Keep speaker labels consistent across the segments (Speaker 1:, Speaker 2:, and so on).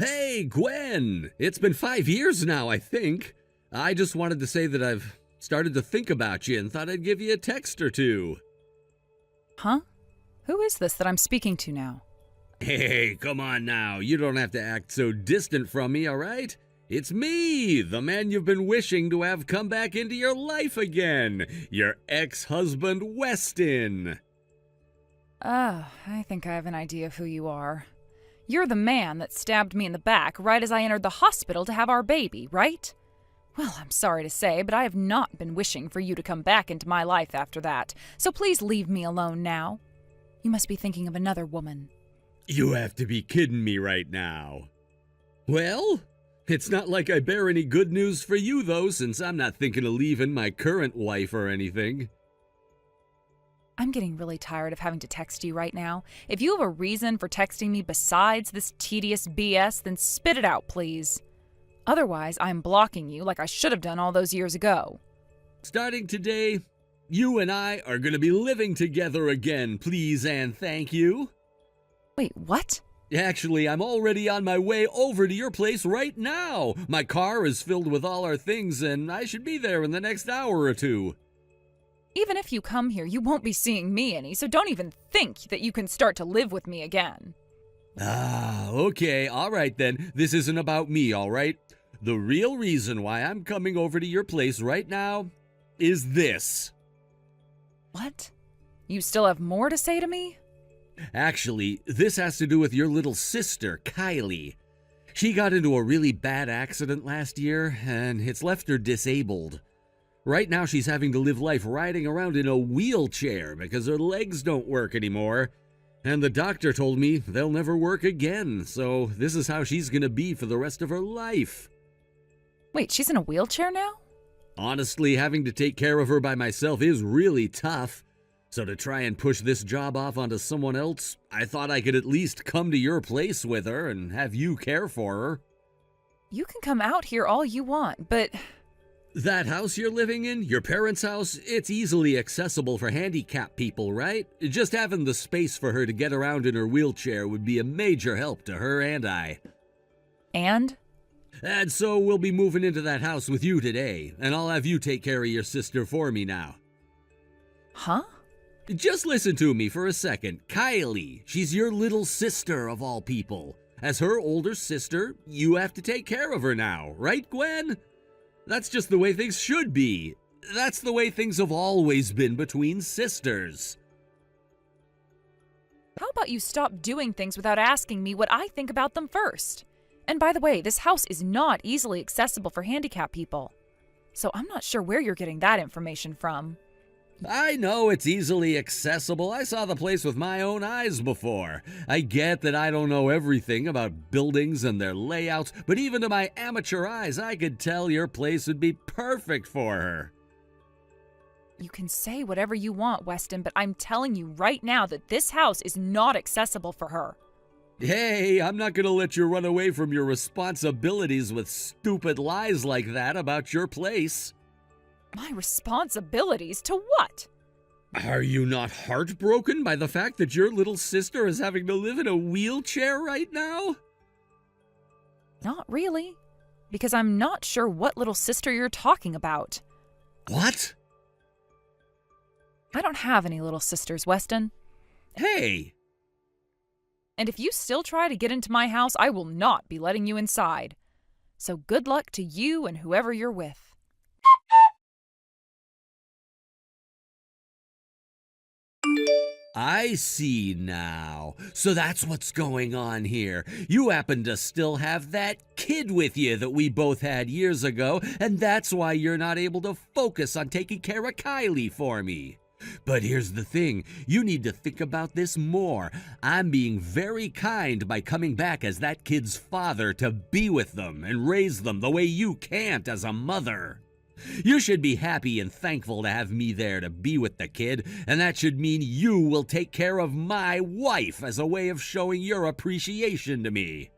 Speaker 1: Hey, Gwen! It's been 5 years now, I think. I just wanted to say that I've started to think about you and thought I'd give you a text or two.
Speaker 2: Huh? Who is this that I'm speaking to now?
Speaker 1: Hey, come on now. You don't have to act so distant from me, all right? It's me, the man you've been wishing to have come back into your life again. Your ex-husband, Weston.
Speaker 2: I think I have an idea of who you are. You're the man that stabbed me in the back right as I entered the hospital to have our baby, right? Well, I'm sorry to say, but I have not been wishing for you to come back into my life after that, so please leave me alone now. You must be thinking of another woman.
Speaker 1: You have to be kidding me right now. Well, it's not like I bear any good news for you, though, since I'm not thinking of leaving my current wife or anything.
Speaker 2: I'm getting really tired of having to text you right now. If you have a reason for texting me besides this tedious BS, then spit it out, please. Otherwise, I'm blocking you like I should have done all those years ago.
Speaker 1: Starting today, you and I are going to be living together again, please and thank you.
Speaker 2: Wait, what?
Speaker 1: Actually, I'm already on my way over to your place right now. My car is filled with all our things, and I should be there in the next hour or two.
Speaker 2: Even if you come here, you won't be seeing me any, so don't even think that you can start to live with me again.
Speaker 1: Okay, all right then. This isn't about me, all right? The real reason why I'm coming over to your place right now is this.
Speaker 2: What? You still have more to say to me?
Speaker 1: Actually, this has to do with your little sister, Kylie. She got into a really bad accident last year, and it's left her disabled. Right now, she's having to live life riding around in a wheelchair because her legs don't work anymore. And the doctor told me they'll never work again, so this is how she's gonna be for the rest of her life.
Speaker 2: Wait, she's in a wheelchair now?
Speaker 1: Honestly, having to take care of her by myself is really tough. So to try and push this job off onto someone else, I thought I could at least come to your place with her and have you care for her.
Speaker 2: You can come out here all you want, but...
Speaker 1: That house you're living in, your parents' house, it's easily accessible for handicapped people, right? Just having the space for her to get around in her wheelchair would be a major help to her and I.
Speaker 2: And?
Speaker 1: And so we'll be moving into that house with you today, and I'll have you take care of your sister for me now.
Speaker 2: Huh?
Speaker 1: Just listen to me for a second. Kylie, she's your little sister of all people. As her older sister, you have to take care of her now, right, Gwen? That's just the way things should be. That's the way things have always been between sisters.
Speaker 2: How about you stop doing things without asking me what I think about them first? And by the way, this house is not easily accessible for handicapped people. So I'm not sure where you're getting that information from.
Speaker 1: I know it's easily accessible. I saw the place with my own eyes before. I get that I don't know everything about buildings and their layouts, but even to my amateur eyes, I could tell your place would be perfect for her.
Speaker 2: You can say whatever you want, Weston, but I'm telling you right now that this house is not accessible for her.
Speaker 1: Hey, I'm not going to let you run away from your responsibilities with stupid lies like that about your place.
Speaker 2: My responsibilities to what?
Speaker 1: Are you not heartbroken by the fact that your little sister is having to live in a wheelchair right now?
Speaker 2: Not really, because I'm not sure what little sister you're talking about.
Speaker 1: What?
Speaker 2: I don't have any little sisters, Weston.
Speaker 1: Hey!
Speaker 2: And if you still try to get into my house, I will not be letting you inside. So good luck to you and whoever you're with.
Speaker 1: I see now. So that's what's going on here. You happen to still have that kid with you that we both had years ago, and that's why you're not able to focus on taking care of Kylie for me. But here's the thing, you need to think about this more. I'm being very kind by coming back as that kid's father to be with them and raise them the way you can't as a mother. You should be happy and thankful to have me there to be with the kid, and that should mean you will take care of my wife as a way of showing your appreciation to me.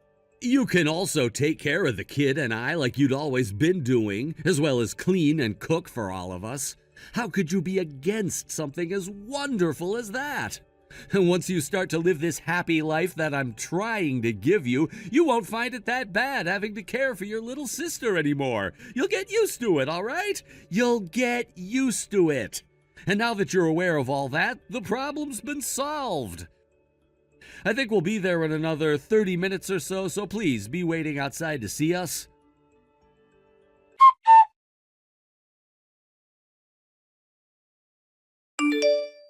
Speaker 1: You can also take care of the kid and I like you'd always been doing, as well as clean and cook for all of us. How could you be against something as wonderful as that? And once you start to live this happy life that I'm trying to give you, you won't find it that bad having to care for your little sister anymore. You'll get used to it, all right? You'll get used to it. And now that you're aware of all that, the problem's been solved. I think we'll be there in another 30 minutes or so, so please be waiting outside to see us.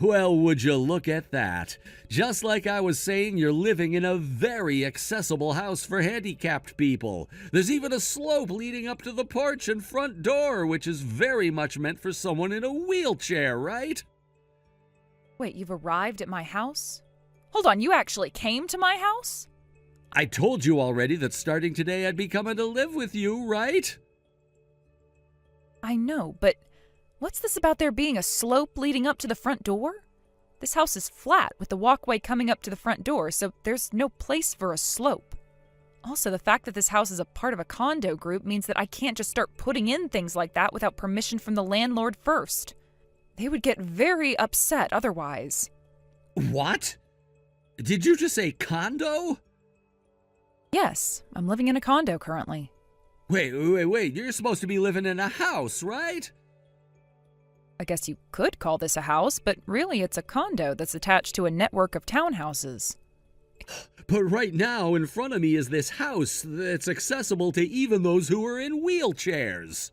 Speaker 1: Well, would you look at that? Just like I was saying, you're living in a very accessible house for handicapped people. There's even a slope leading up to the porch and front door, which is very much meant for someone in a wheelchair, right?
Speaker 2: Wait, you've arrived at my house? Hold on, you actually came to my house?
Speaker 1: I told you already that starting today I'd be coming to live with you, right?
Speaker 2: I know, but what's this about there being a slope leading up to the front door? This house is flat with the walkway coming up to the front door, so there's no place for a slope. Also, the fact that this house is a part of a condo group means that I can't just start putting in things like that without permission from the landlord first. They would get very upset otherwise.
Speaker 1: What? Did you just say condo?
Speaker 2: Yes, I'm living in a condo currently.
Speaker 1: Wait, you're supposed to be living in a house, right?
Speaker 2: I guess you could call this a house, but really it's a condo that's attached to a network of townhouses.
Speaker 1: But right now, in front of me is this house that's accessible to even those who are in wheelchairs.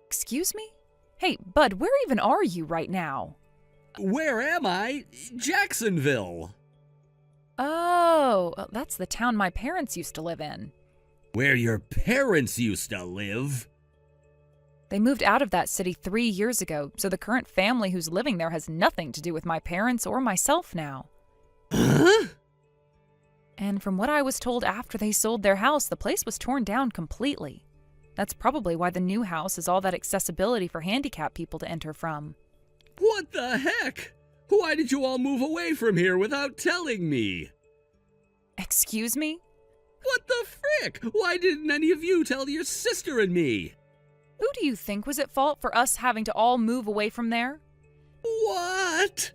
Speaker 2: Excuse me? Hey, bud, where even are you right now?
Speaker 1: Where am I? Jacksonville.
Speaker 2: Oh, that's the town my parents used to live in.
Speaker 1: Where your parents used to live?
Speaker 2: They moved out of that city 3 years ago, so the current family who's living there has nothing to do with my parents or myself now.
Speaker 1: Huh?
Speaker 2: And from what I was told after they sold their house, the place was torn down completely. That's probably why the new house is all that accessibility for handicapped people to enter from.
Speaker 1: What the heck? Why did you all move away from here without telling me?
Speaker 2: Excuse me?
Speaker 1: What the frick? Why didn't any of you tell your sister and me?
Speaker 2: Who do you think was at fault for us having to all move away from there?
Speaker 1: What?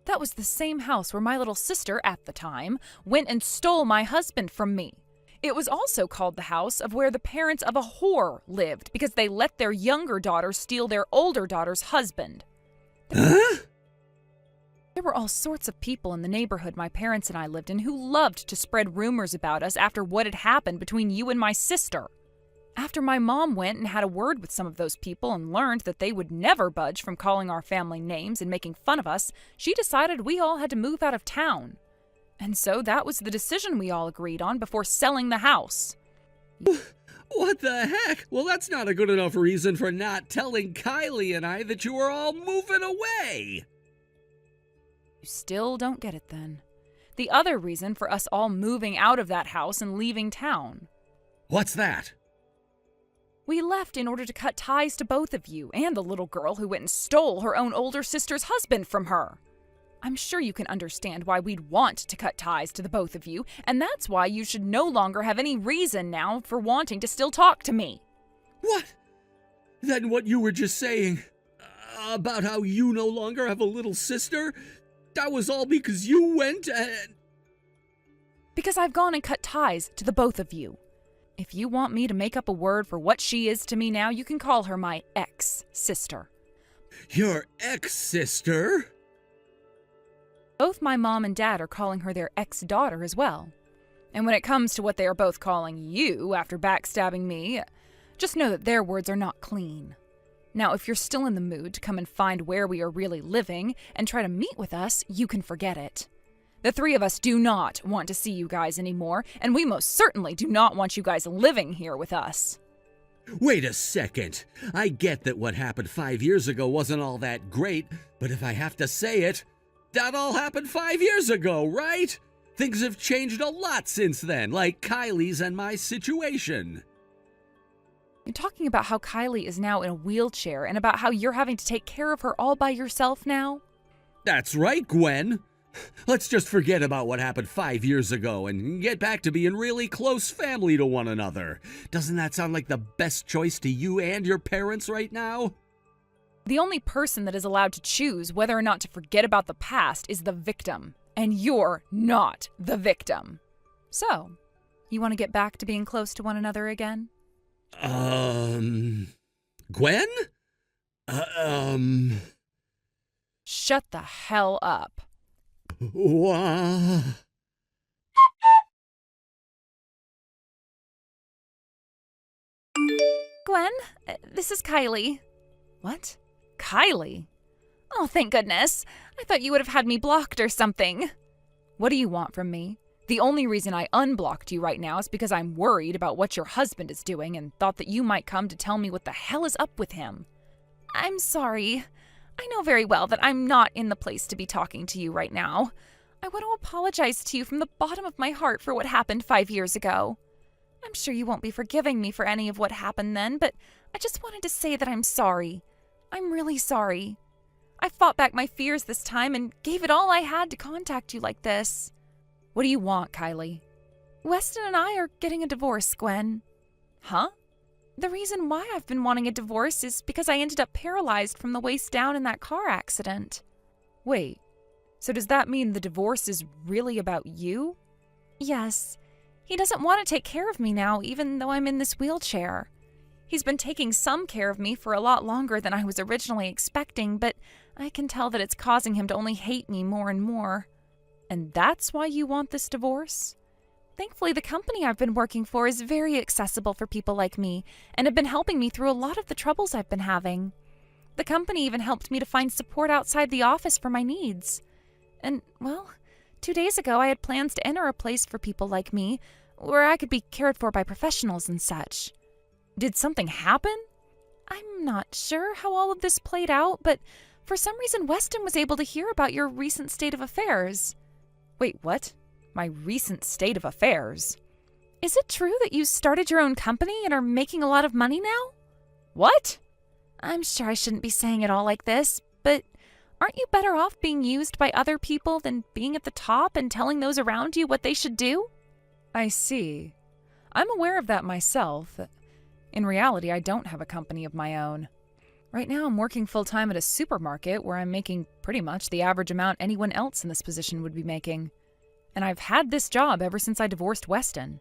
Speaker 2: That was the same house where my little sister, at the time, went and stole my husband from me. It was also called the house of where the parents of a whore lived because they let their younger daughter steal their older daughter's husband.
Speaker 1: Huh?
Speaker 2: There were all sorts of people in the neighborhood my parents and I lived in who loved to spread rumors about us after what had happened between you and my sister. After my mom went and had a word with some of those people and learned that they would never budge from calling our family names and making fun of us, she decided we all had to move out of town. And so that was the decision we all agreed on before selling the house.
Speaker 1: What the heck? Well, that's not a good enough reason for not telling Kylie and I that you were all moving away.
Speaker 2: You still don't get it then. The other reason for us all moving out of that house and leaving town.
Speaker 1: What's that?
Speaker 2: We left in order to cut ties to both of you and the little girl who went and stole her own older sister's husband from her. I'm sure you can understand why we'd want to cut ties to the both of you, and that's why you should no longer have any reason now for wanting to still talk to me.
Speaker 1: What? Then what you were just saying about how you no longer have a little sister, that was all because you went and...
Speaker 2: Because I've gone and cut ties to the both of you. If you want me to make up a word for what she is to me now, you can call her my ex-sister.
Speaker 1: Your ex-sister?
Speaker 2: Both my mom and dad are calling her their ex-daughter as well. And when it comes to what they are both calling you after backstabbing me, just know that their words are not clean. Now, if you're still in the mood to come and find where we are really living and try to meet with us, you can forget it. The three of us do not want to see you guys anymore, and we most certainly do not want you guys living here with us.
Speaker 1: Wait a second. I get that what happened 5 years ago wasn't all that great, but if I have to say it, that all happened 5 years ago, right? Things have changed a lot since then, like Kylie's and my situation.
Speaker 2: You're talking about how Kylie is now in a wheelchair and about how you're having to take care of her all by yourself now?
Speaker 1: That's right, Gwen. Let's just forget about what happened 5 years ago and get back to being really close family to one another. Doesn't that sound like the best choice to you and your parents right now?
Speaker 2: The only person that is allowed to choose whether or not to forget about the past is the victim. And you're not the victim. So, you want to get back to being close to one another again?
Speaker 1: Gwen?
Speaker 2: Shut the hell up. Gwen, this is Kylie. What? Kylie? Oh, thank goodness. I thought you would have had me blocked or something. What do you want from me? The only reason I unblocked you right now is because I'm worried about what your husband is doing and thought that you might come to tell me what the hell is up with him. I'm sorry. I know very well that I'm not in the place to be talking to you right now. I want to apologize to you from the bottom of my heart for what happened 5 years ago. I'm sure you won't be forgiving me for any of what happened then, but I just wanted to say that I'm sorry. I'm really sorry. I fought back my fears this time and gave it all I had to contact you like this. What do you want, Kylie? Weston and I are getting a divorce, Gwen. Huh? The reason why I've been wanting a divorce is because I ended up paralyzed from the waist down in that car accident. Wait, so does that mean the divorce is really about you? Yes. He doesn't want to take care of me now, even though I'm in this wheelchair. He's been taking some care of me for a lot longer than I was originally expecting, but I can tell that it's causing him to only hate me more and more. And that's why you want this divorce? Thankfully, the company I've been working for is very accessible for people like me and have been helping me through a lot of the troubles I've been having. The company even helped me to find support outside the office for my needs. And, well, 2 days ago I had plans to enter a place for people like me where I could be cared for by professionals and such. Did something happen? I'm not sure how all of this played out, but for some reason Weston was able to hear about your recent state of affairs. Wait, what? My recent state of affairs? Is it true that you started your own company and are making a lot of money now? What? I'm sure I shouldn't be saying it all like this, but aren't you better off being used by other people than being at the top and telling those around you what they should do? I see. I'm aware of that myself. In reality, I don't have a company of my own. Right now, I'm working full-time at a supermarket where I'm making pretty much the average amount anyone else in this position would be making. And I've had this job ever since I divorced Weston.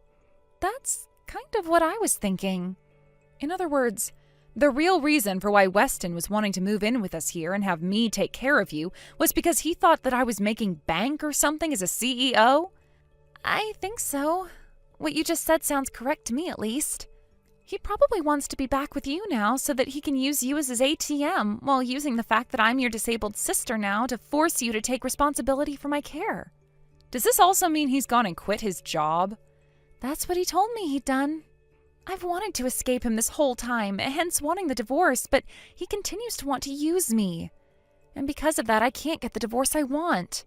Speaker 2: That's kind of what I was thinking. In other words, the real reason for why Weston was wanting to move in with us here and have me take care of you was because he thought that I was making bank or something as a CEO? I think so. What you just said sounds correct to me, at least. He probably wants to be back with you now so that he can use you as his ATM while using the fact that I'm your disabled sister now to force you to take responsibility for my care. Does this also mean he's gone and quit his job? That's what he told me he'd done. I've wanted to escape him this whole time, hence wanting the divorce, but he continues to want to use me. And because of that, I can't get the divorce I want.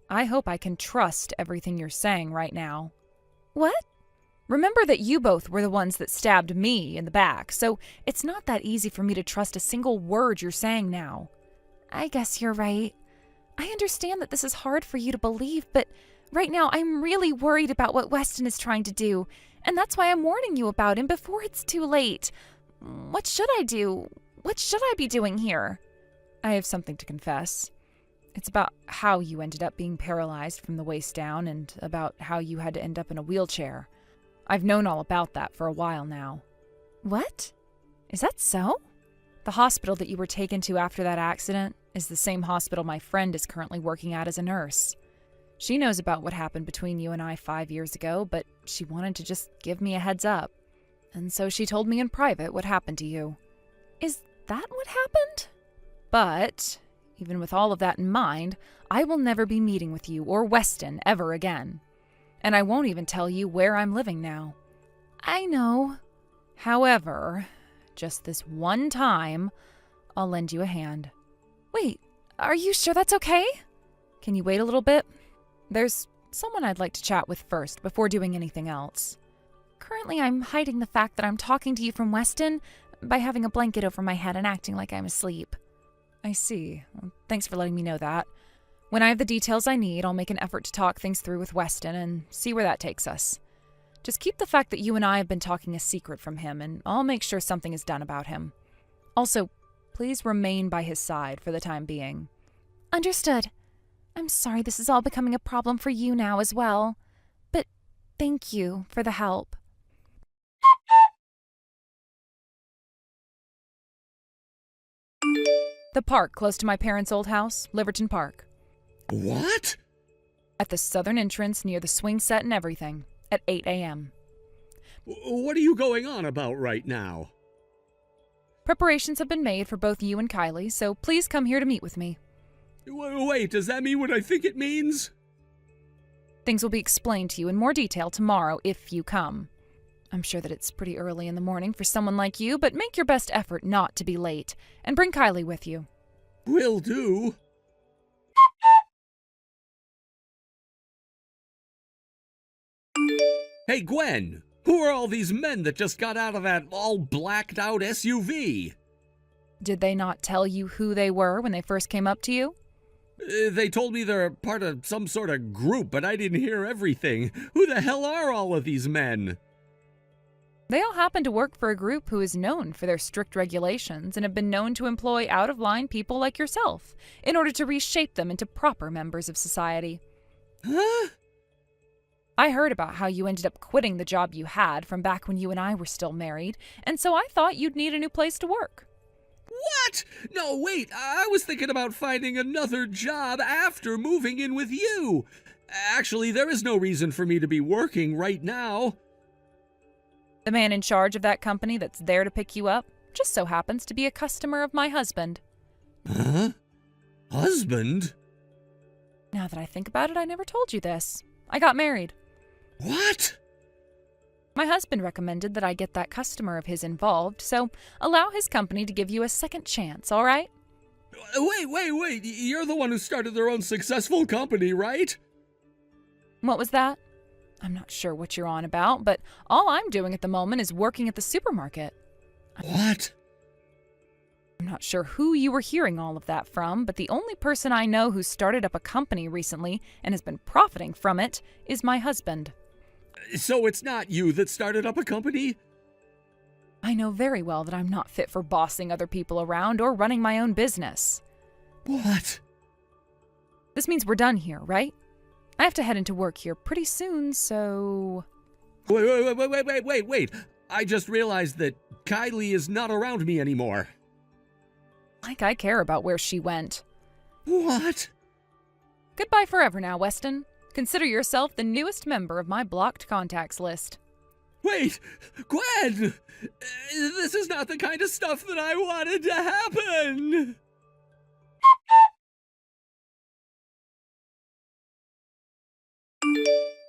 Speaker 2: I hope I can trust everything you're saying right now. What? Remember that you both were the ones that stabbed me in the back, so it's not that easy for me to trust a single word you're saying now. I guess you're right. I understand that this is hard for you to believe, but right now I'm really worried about what Weston is trying to do, and that's why I'm warning you about him before it's too late. What should I do? What should I be doing here? I have something to confess. It's about how you ended up being paralyzed from the waist down and about how you had to end up in a wheelchair. I've known all about that for a while now. What? Is that so? The hospital that you were taken to after that accident is the same hospital my friend is currently working at as a nurse. She knows about what happened between you and I 5 years ago, but she wanted to just give me a heads up. And so she told me in private what happened to you. Is that what happened? But, even with all of that in mind, I will never be meeting with you or Weston ever again. And I won't even tell you where I'm living now. I know. However, just this one time, I'll lend you a hand. Wait, are you sure that's okay? Can you wait a little bit? There's someone I'd like to chat with first before doing anything else. Currently, I'm hiding the fact that I'm talking to you from Weston by having a blanket over my head and acting like I'm asleep. I see. Well, thanks for letting me know that. When I have the details I need, I'll make an effort to talk things through with Weston and see where that takes us. Just keep the fact that you and I have been talking a secret from him, and I'll make sure something is done about him. Also, please remain by his side for the time being. Understood. I'm sorry this is all becoming a problem for you now as well. But thank you for the help. The park close to my parents' old house, Liverton Park.
Speaker 1: What?
Speaker 2: At the southern entrance near the swing set and everything, at 8 a.m.
Speaker 1: What are you going on about right now?
Speaker 2: Preparations have been made for both you and Kylie, so please come here to meet with me.
Speaker 1: Wait, does that mean what I think it means?
Speaker 2: Things will be explained to you in more detail tomorrow if you come. I'm sure that it's pretty early in the morning for someone like you, but make your best effort not to be late, and bring Kylie with you.
Speaker 1: Will do. Hey, Gwen! Who are all these men that just got out of that all blacked out SUV?
Speaker 2: Did they not tell you who they were when they first came up to you?
Speaker 1: They told me they're part of some sort of group, but I didn't hear everything. Who the hell are all of these men?
Speaker 2: They all happen to work for a group who is known for their strict regulations and have been known to employ out-of-line people like yourself in order to reshape them into proper members of society.
Speaker 1: Huh?
Speaker 2: I heard about how you ended up quitting the job you had from back when you and I were still married, and so I thought you'd need a new place to work.
Speaker 1: What? No, wait, I was thinking about finding another job after moving in with you. Actually, there is no reason for me to be working right now.
Speaker 2: The man in charge of that company that's there to pick you up just so happens to be a customer of my husband.
Speaker 1: Huh? Husband?
Speaker 2: Now that I think about it, I never told you this. I got married.
Speaker 1: What?
Speaker 2: My husband recommended that I get that customer of his involved, so allow his company to give you a second chance, all right?
Speaker 1: Wait. You're the one who started their own successful company, right?
Speaker 2: What was that? I'm not sure what you're on about, but all I'm doing at the moment is working at the supermarket.
Speaker 1: What?
Speaker 2: I'm not sure who you were hearing all of that from, but the only person I know who started up a company recently and has been profiting from it is my husband.
Speaker 1: So it's not you that started up a company?
Speaker 2: I know very well that I'm not fit for bossing other people around or running my own business.
Speaker 1: What?
Speaker 2: This means we're done here, right? I have to head into work here pretty soon, so...
Speaker 1: Wait. I just realized that Kylie is not around me anymore.
Speaker 2: Like I care about where she went.
Speaker 1: What?
Speaker 2: Goodbye forever now, Weston. Consider yourself the newest member of my blocked contacts list.
Speaker 1: Wait! Gwen! This is not the kind of stuff that I wanted to happen!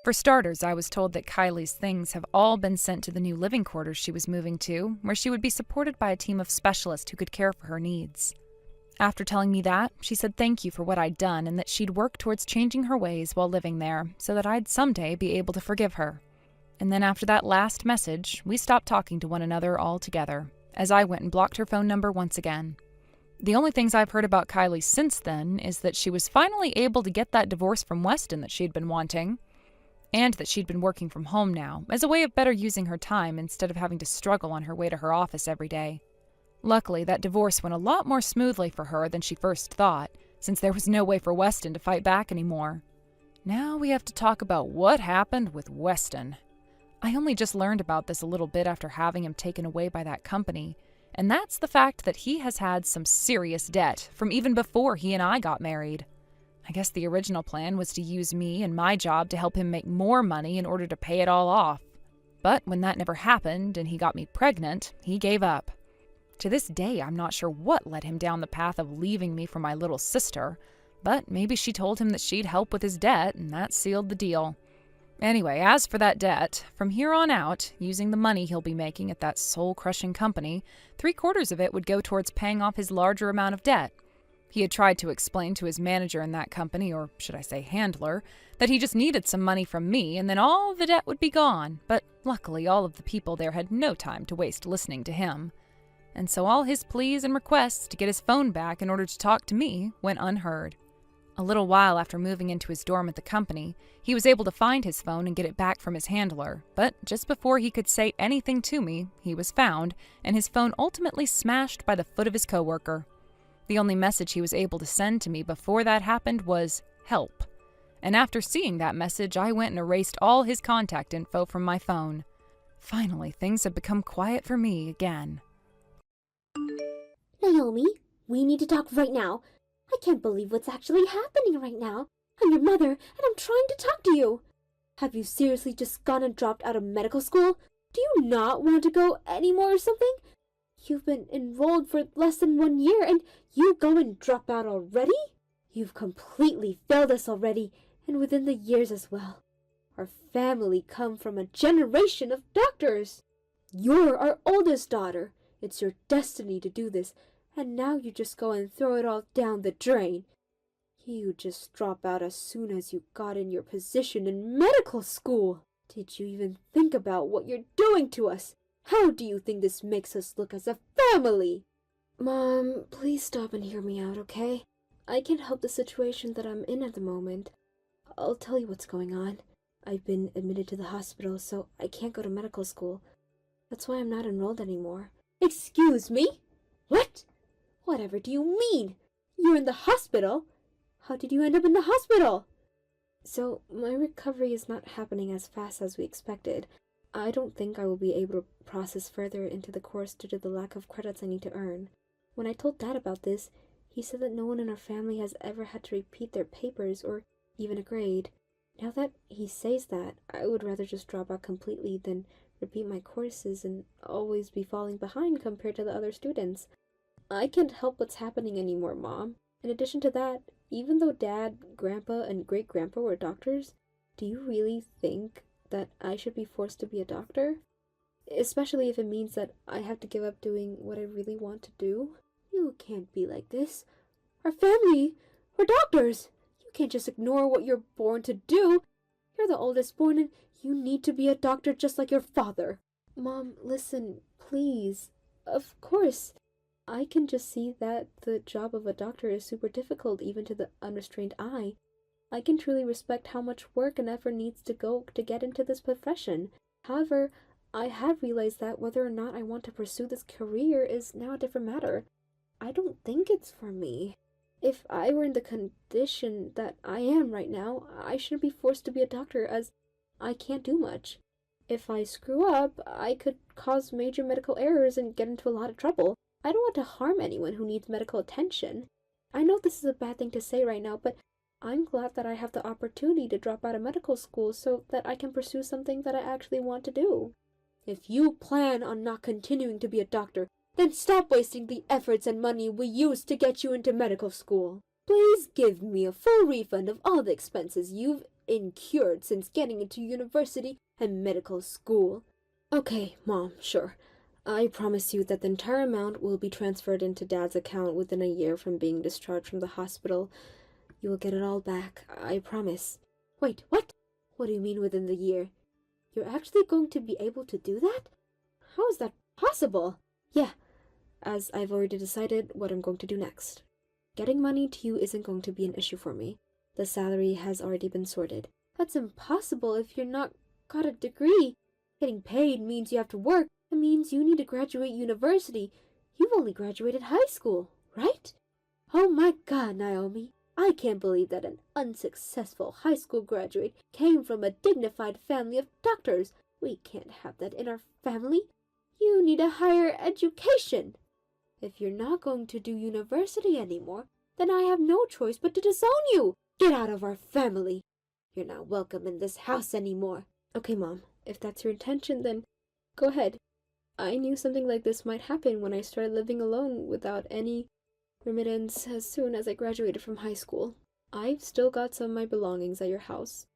Speaker 2: For starters, I was told that Kylie's things have all been sent to the new living quarters she was moving to, where she would be supported by a team of specialists who could care for her needs. After telling me that, she said thank you for what I'd done and that she'd work towards changing her ways while living there so that I'd someday be able to forgive her. And then after that last message, we stopped talking to one another altogether, as I went and blocked her phone number once again. The only things I've heard about Kylie since then is that she was finally able to get that divorce from Weston that she'd been wanting, and that she'd been working from home now, as a way of better using her time instead of having to struggle on her way to her office every day. Luckily, that divorce went a lot more smoothly for her than she first thought, since there was no way for Weston to fight back anymore. Now we have to talk about what happened with Weston. I only just learned about this a little bit after having him taken away by that company, and that's the fact that he has had some serious debt from even before he and I got married. I guess the original plan was to use me and my job to help him make more money in order to pay it all off. But when that never happened and he got me pregnant, he gave up. To this day, I'm not sure what led him down the path of leaving me for my little sister, but maybe she told him that she'd help with his debt, and that sealed the deal. Anyway, as for that debt, from here on out, using the money he'll be making at that soul-crushing company, 3/4 of it would go towards paying off his larger amount of debt. He had tried to explain to his manager in that company, or should I say handler, that he just needed some money from me and then all of the debt would be gone, but luckily all of the people there had no time to waste listening to him. And so all his pleas and requests to get his phone back in order to talk to me went unheard. A little while after moving into his dorm at the company, he was able to find his phone and get it back from his handler, but just before he could say anything to me, he was found, and his phone ultimately smashed by the foot of his coworker. The only message he was able to send to me before that happened was, "Help." And after seeing that message, I went and erased all his contact info from my phone. Finally, things have become quiet for me again.
Speaker 3: Naomi, we need to talk right now. I can't believe what's actually happening right now. I'm your mother, and I'm trying to talk to you. Have you seriously just gone and dropped out of medical school? Do you not want to go anymore or something? You've been enrolled for less than 1 year, and you go and drop out already? You've completely failed us already, and within the years as well. Our family come from a generation of doctors. You're our oldest daughter. It's your destiny to do this, and now you just go and throw it all down the drain. You just drop out as soon as you got in your position in medical school. Did you even think about what you're doing to us? How do you think this makes us look as a family? Mom, please stop and hear me out, okay? I can't help the situation that I'm in at the moment. I'll tell you what's going on. I've been admitted to the hospital, so I can't go to medical school. That's why I'm not enrolled anymore. Excuse me? What? Whatever do you mean? You're in the hospital? How did you end up in the hospital? So, my recovery is not happening as fast as we expected. I don't think I will be able to process further into the course due to the lack of credits I need to earn. When I told Dad about this, he said that no one in our family has ever had to repeat their papers or even a grade. Now that he says that, I would rather just drop out completely than repeat my courses and always be falling behind compared to the other students. I can't help what's happening anymore, Mom. In addition to that, even though Dad, Grandpa, and Great-Grandpa were doctors, do you really think that I should be forced to be a doctor? Especially if it means that I have to give up doing what I really want to do? You can't be like this. Our family, we're doctors. You can't just ignore what you're born to do. You're the oldest born and you need to be a doctor just like your father. Mom, listen, please. Of course. I can just see that the job of a doctor is super difficult even to the unrestrained eye. I can truly respect how much work and effort needs to go to get into this profession. However, I have realized that whether or not I want to pursue this career is now a different matter. I don't think it's for me. If I were in the condition that I am right now, I shouldn't be forced to be a doctor as I can't do much. If I screw up, I could cause major medical errors and get into a lot of trouble. I don't want to harm anyone who needs medical attention. I know this is a bad thing to say right now, but I'm glad that I have the opportunity to drop out of medical school so that I can pursue something that I actually want to do. If you plan on not continuing to be a doctor, then stop wasting the efforts and money we used to get you into medical school. Please give me a full refund of all the expenses you've incurred since getting into university and medical school. Okay, Mom, sure. I promise you that the entire amount will be transferred into Dad's account within a year from being discharged from the hospital. You will get it all back, I promise. Wait, what? What do you mean within the year? You're actually going to be able to do that? How is that possible? Yeah, as I've already decided what I'm going to do next. Getting money to you isn't going to be an issue for me. The salary has already been sorted. That's impossible if you're not got a degree. Getting paid means you have to work. It means you need to graduate university. You've only graduated high school, right? Oh my God, Naomi. I can't believe that an unsuccessful high school graduate came from a dignified family of doctors. We can't have that in our family. You need a higher education. If you're not going to do university anymore, then I have no choice but to disown you. Get out of our family. You're not welcome in this house anymore. Okay, Mom, if that's your intention, then go ahead. I knew something like this might happen when I started living alone without any remittance as soon as I graduated from high school. I've still got some of my belongings at your house.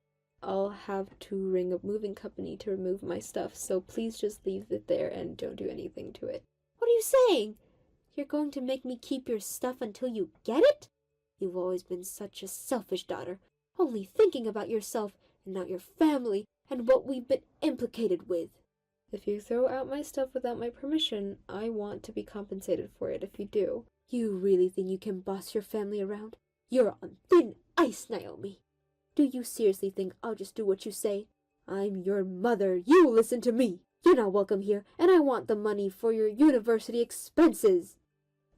Speaker 3: I'll have to ring a moving company to remove my stuff, so please just leave it there and don't do anything to it. What are you saying? You're going to make me keep your stuff until you get it? You've always been such a selfish daughter, only thinking about yourself and not your family and what we've been implicated with. If you throw out my stuff without my permission, I want to be compensated for it if you do. You really think you can boss your family around? You're on thin ice, Naomi. Do you seriously think I'll just do what you say? I'm your mother. You listen to me. You're not welcome here, and I want the money for your university expenses.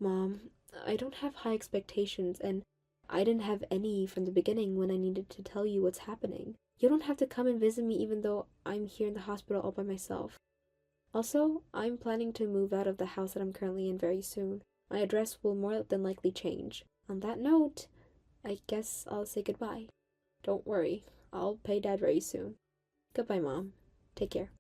Speaker 3: Mom, I don't have high expectations, and I didn't have any from the beginning when I needed to tell you what's happening. You don't have to come and visit me even though I'm here in the hospital all by myself. Also, I'm planning to move out of the house that I'm currently in very soon. My address will more than likely change. On that note, I guess I'll say goodbye. Don't worry, I'll pay Dad very soon. Goodbye, Mom. Take care.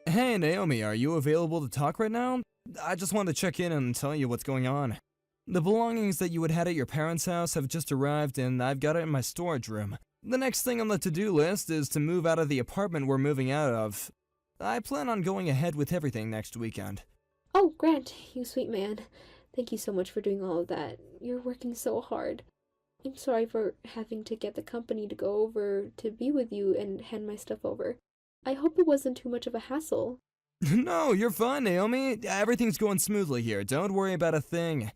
Speaker 4: Hey Naomi, are you available to talk right now? I just wanted to check in and tell you what's going on. The belongings that you had at your parents' house have just arrived and I've got it in my storage room. The next thing on the to-do list is to move out of the apartment we're moving out of. I plan on going ahead with everything next weekend.
Speaker 3: Oh, Grant, you sweet man. Thank you so much for doing all of that. You're working so hard. I'm sorry for having to get the company to go over to be with you and hand my stuff over. I hope it wasn't too much of a hassle.
Speaker 4: No, you're fine, Naomi. Everything's going smoothly here. Don't worry about a thing.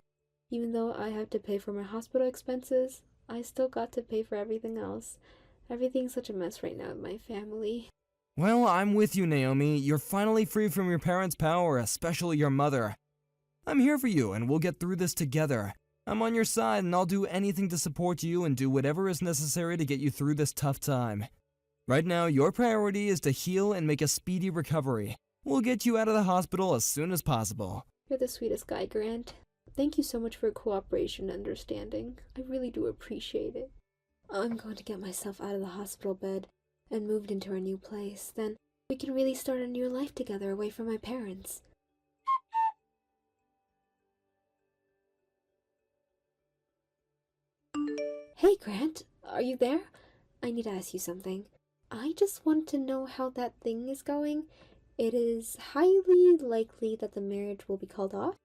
Speaker 3: Even though I have to pay for my hospital expenses, I still got to pay for everything else. Everything's such a mess right now with my family.
Speaker 4: Well, I'm with you, Naomi. You're finally free from your parents' power, especially your mother. I'm here for you, and we'll get through this together. I'm on your side, and I'll do anything to support you and do whatever is necessary to get you through this tough time. Right now, your priority is to heal and make a speedy recovery. We'll get you out of the hospital as soon as possible.
Speaker 3: You're the sweetest guy, Grant. Thank you so much for your cooperation and understanding. I really do appreciate it. I'm going to get myself out of the hospital bed and moved into our new place. Then we can really start a new life together away from my parents. Hey, Grant, are you there? I need to ask you something. I just want to know how that thing is going. It is highly likely that the marriage will be called off.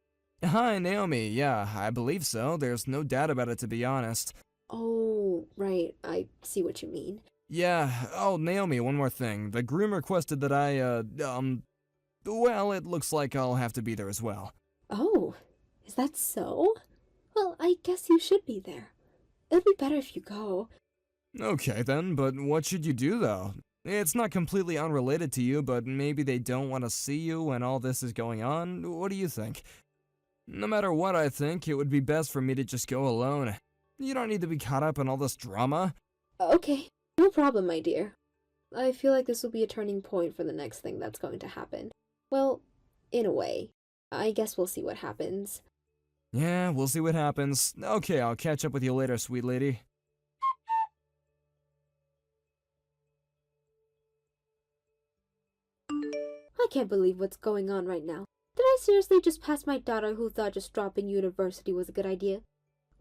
Speaker 4: Hi, Naomi. Yeah, I believe so. There's no doubt about it, to be honest.
Speaker 3: Oh, right. I see what you mean.
Speaker 4: Yeah. Oh, Naomi, one more thing. The groom requested that well, it looks like I'll have to be there as well.
Speaker 3: Oh, is that so? Well, I guess you should be there. It'll be better if you go.
Speaker 4: Okay then, but what should you do though? It's not completely unrelated to you, but maybe they don't want to see you when all this is going on. What do you think? No matter what I think, it would be best for me to just go alone. You don't need to be caught up in all this drama.
Speaker 3: Okay, no problem, my dear. I feel like this will be a turning point for the next thing that's going to happen. Well, in a way. I guess we'll see what happens.
Speaker 4: Yeah, we'll see what happens. Okay, I'll catch up with you later, sweet lady.
Speaker 3: I can't believe what's going on right now. Did I seriously just pass my daughter who thought just dropping university was a good idea?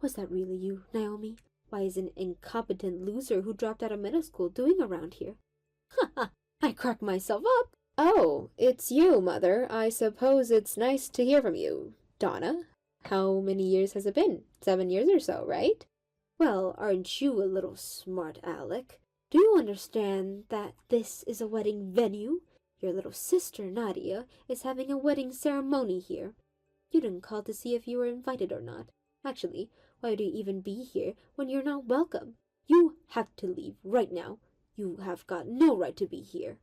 Speaker 3: Was that really you, Naomi? Why is an incompetent loser who dropped out of middle school doing around here? Ha ha! I crack myself up. Oh, it's you, Mother. I suppose it's nice to hear from you. Donna? How many years has it been? 7 years or so, right? Well, aren't you a little smart, Alec? Do you understand that this is a wedding venue? Your little sister, Nadia, is having a wedding ceremony here. You didn't call to see if you were invited or not. Actually, why would you even be here when you're not welcome? You have to leave right now. You have got no right to be here.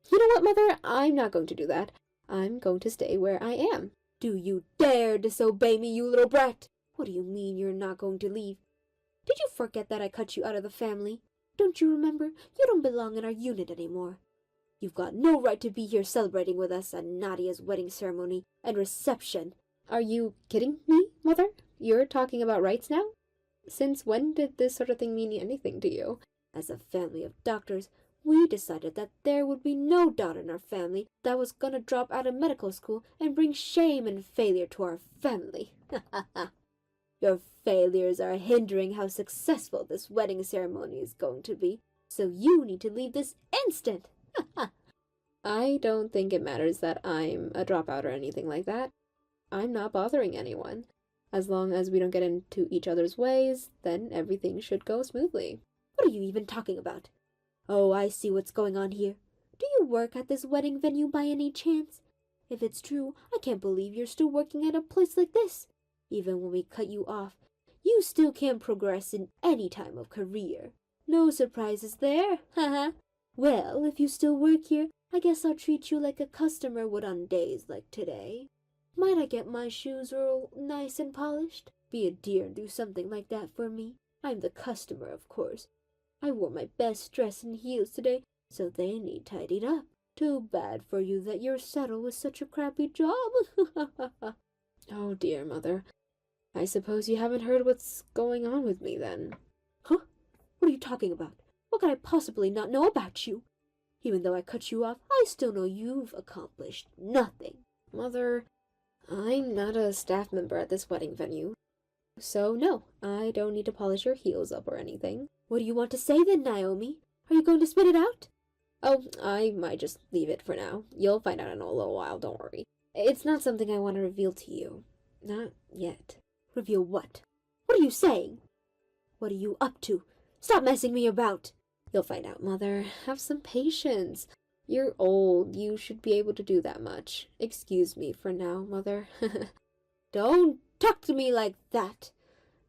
Speaker 3: You know what, Mother? I'm not going to do that. I'm going to stay where I am. Do you dare disobey me, you little brat? What do you mean you're not going to leave? Did you forget that I cut you out of the family? Don't you remember? You don't belong in our unit anymore. You've got no right to be here celebrating with us at Nadia's wedding ceremony and reception. Are you kidding me, Mother? You're talking about rights now? Since when did this sort of thing mean anything to you? As a family of doctors, we decided that there would be no daughter in our family that was gonna drop out of medical school and bring shame and failure to our family. Your failures are hindering how successful this wedding ceremony is going to be, so you need to leave this instant. I don't think it matters that I'm a dropout or anything like that. I'm not bothering anyone. As long as we don't get into each other's ways, then everything should go smoothly. What are you even talking about? Oh, I see what's going on here. Do you work at this wedding venue by any chance? If it's true, I can't believe you're still working at a place like this. Even when we cut you off, you still can't progress in any time of career. No surprises there, haha. Well, if you still work here, I guess I'll treat you like a customer would on days like today. Might I get my shoes all nice and polished? Be a dear and do something like that for me. I'm the customer, of course. I wore my best dress and heels today, so they need tidied up. Too bad for you that your saddle was such a crappy job. Oh dear, Mother. I suppose you haven't heard what's going on with me then. Huh? What are you talking about? What could I possibly not know about you? Even though I cut you off, I still know you've accomplished nothing. Mother, I'm not a staff member at this wedding venue. So no, I don't need to polish your heels up or anything. What do you want to say then, Naomi? Are you going to spit it out? Oh, I might just leave it for now. You'll find out in a little while, don't worry. It's not something I want to reveal to you. Not yet. Reveal what? What are you saying? What are you up to? Stop messing me about. You'll find out, Mother. Have some patience. You're old. You should be able to do that much. Excuse me for now, Mother. Don't talk to me like that.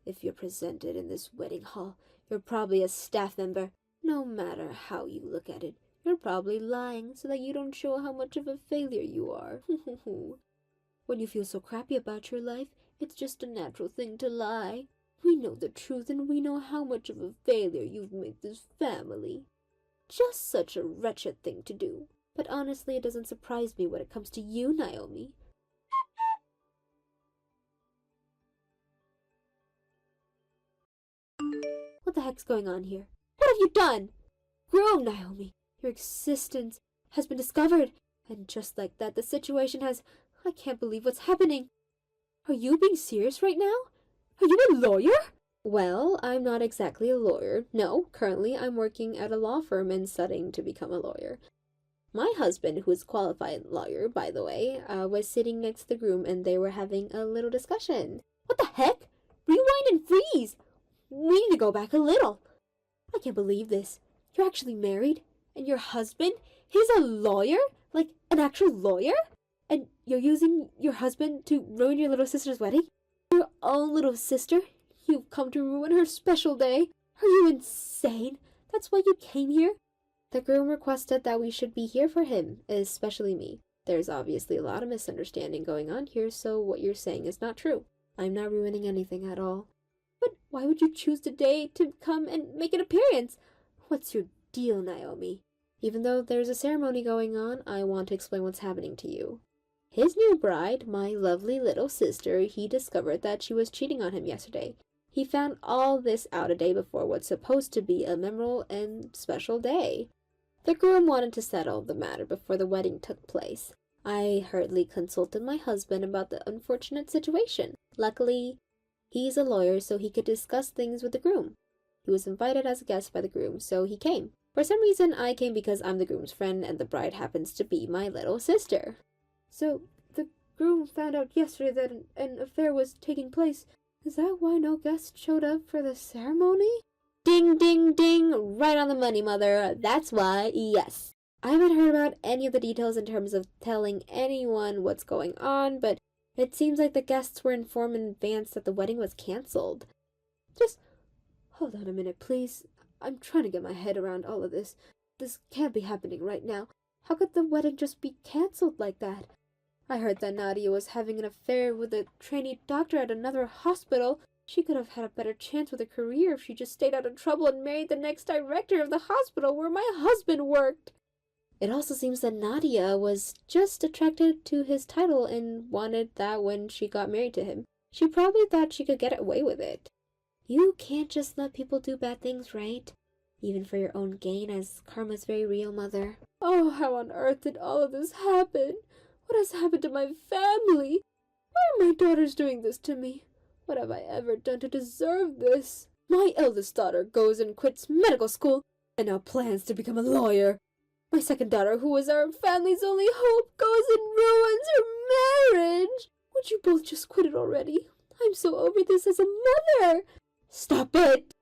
Speaker 3: If you're presented in this wedding hall, you're probably a staff member. No matter how you look at it, you're probably lying so that you don't show how much of a failure you are. When you feel so crappy about your life, it's just a natural thing to lie. We know the truth and we know how much of a failure you've made this family. Just such a wretched thing to do. But honestly, it doesn't surprise me when it comes to you, Naomi. What the heck's going on here? What have you done? Groom, Naomi, your existence has been discovered. And just like that, the situation has... I can't believe what's happening. Are you being serious right now? Are you a lawyer? Well, I'm not exactly a lawyer. No, currently I'm working at a law firm and studying to become a lawyer. My husband, who is a qualified lawyer, by the way, was sitting next to the groom and they were having a little discussion. What the heck? Rewind and freeze! We need to go back a little. I can't believe this. You're actually married? And your husband? He's a lawyer? Like, an actual lawyer? And you're using your husband to ruin your little sister's wedding? Your own little sister? You've come to ruin her special day? Are you insane? That's why you came here? The groom requested that we should be here for him, especially me. There's obviously a lot of misunderstanding going on here, so what you're saying is not true. I'm not ruining anything at all. But why would you choose today to come and make an appearance? What's your deal, Naomi? Even though there's a ceremony going on, I want to explain what's happening to you. His new bride, my lovely little sister, he discovered that she was cheating on him yesterday. He found all this out a day before what's supposed to be a memorable and special day. The groom wanted to settle the matter before the wedding took place. I hurriedly consulted my husband about the unfortunate situation. Luckily, he's a lawyer, so he could discuss things with the groom. He was invited as a guest by the groom, so he came. For some reason, I came because I'm the groom's friend and the bride happens to be my little sister. So, the groom found out yesterday that an affair was taking place. Is that why no guests showed up for the ceremony? Ding, ding, ding! Right on the money, Mother. That's why, yes. I haven't heard about any of the details in terms of telling anyone what's going on, but it seems like the guests were informed in advance that the wedding was cancelled. Just hold on a minute, please. I'm trying to get my head around all of this. This can't be happening right now. How could the wedding just be cancelled like that? I heard that Nadia was having an affair with a trainee doctor at another hospital. She could have had a better chance with a career if she just stayed out of trouble and married the next director of the hospital where my husband worked. It also seems that Nadia was just attracted to his title and wanted that when she got married to him. She probably thought she could get away with it. You can't just let people do bad things, right? Even for your own gain, as karma's very real, Mother. Oh, how on earth did all of this happen? What has happened to my family? Why are my daughters doing this to me? What have I ever done to deserve this? My eldest daughter goes and quits medical school and now plans to become a lawyer. My second daughter, who is our family's only hope, goes and ruins her marriage. Would you both just quit it already? I'm so over this as a mother. Stop it!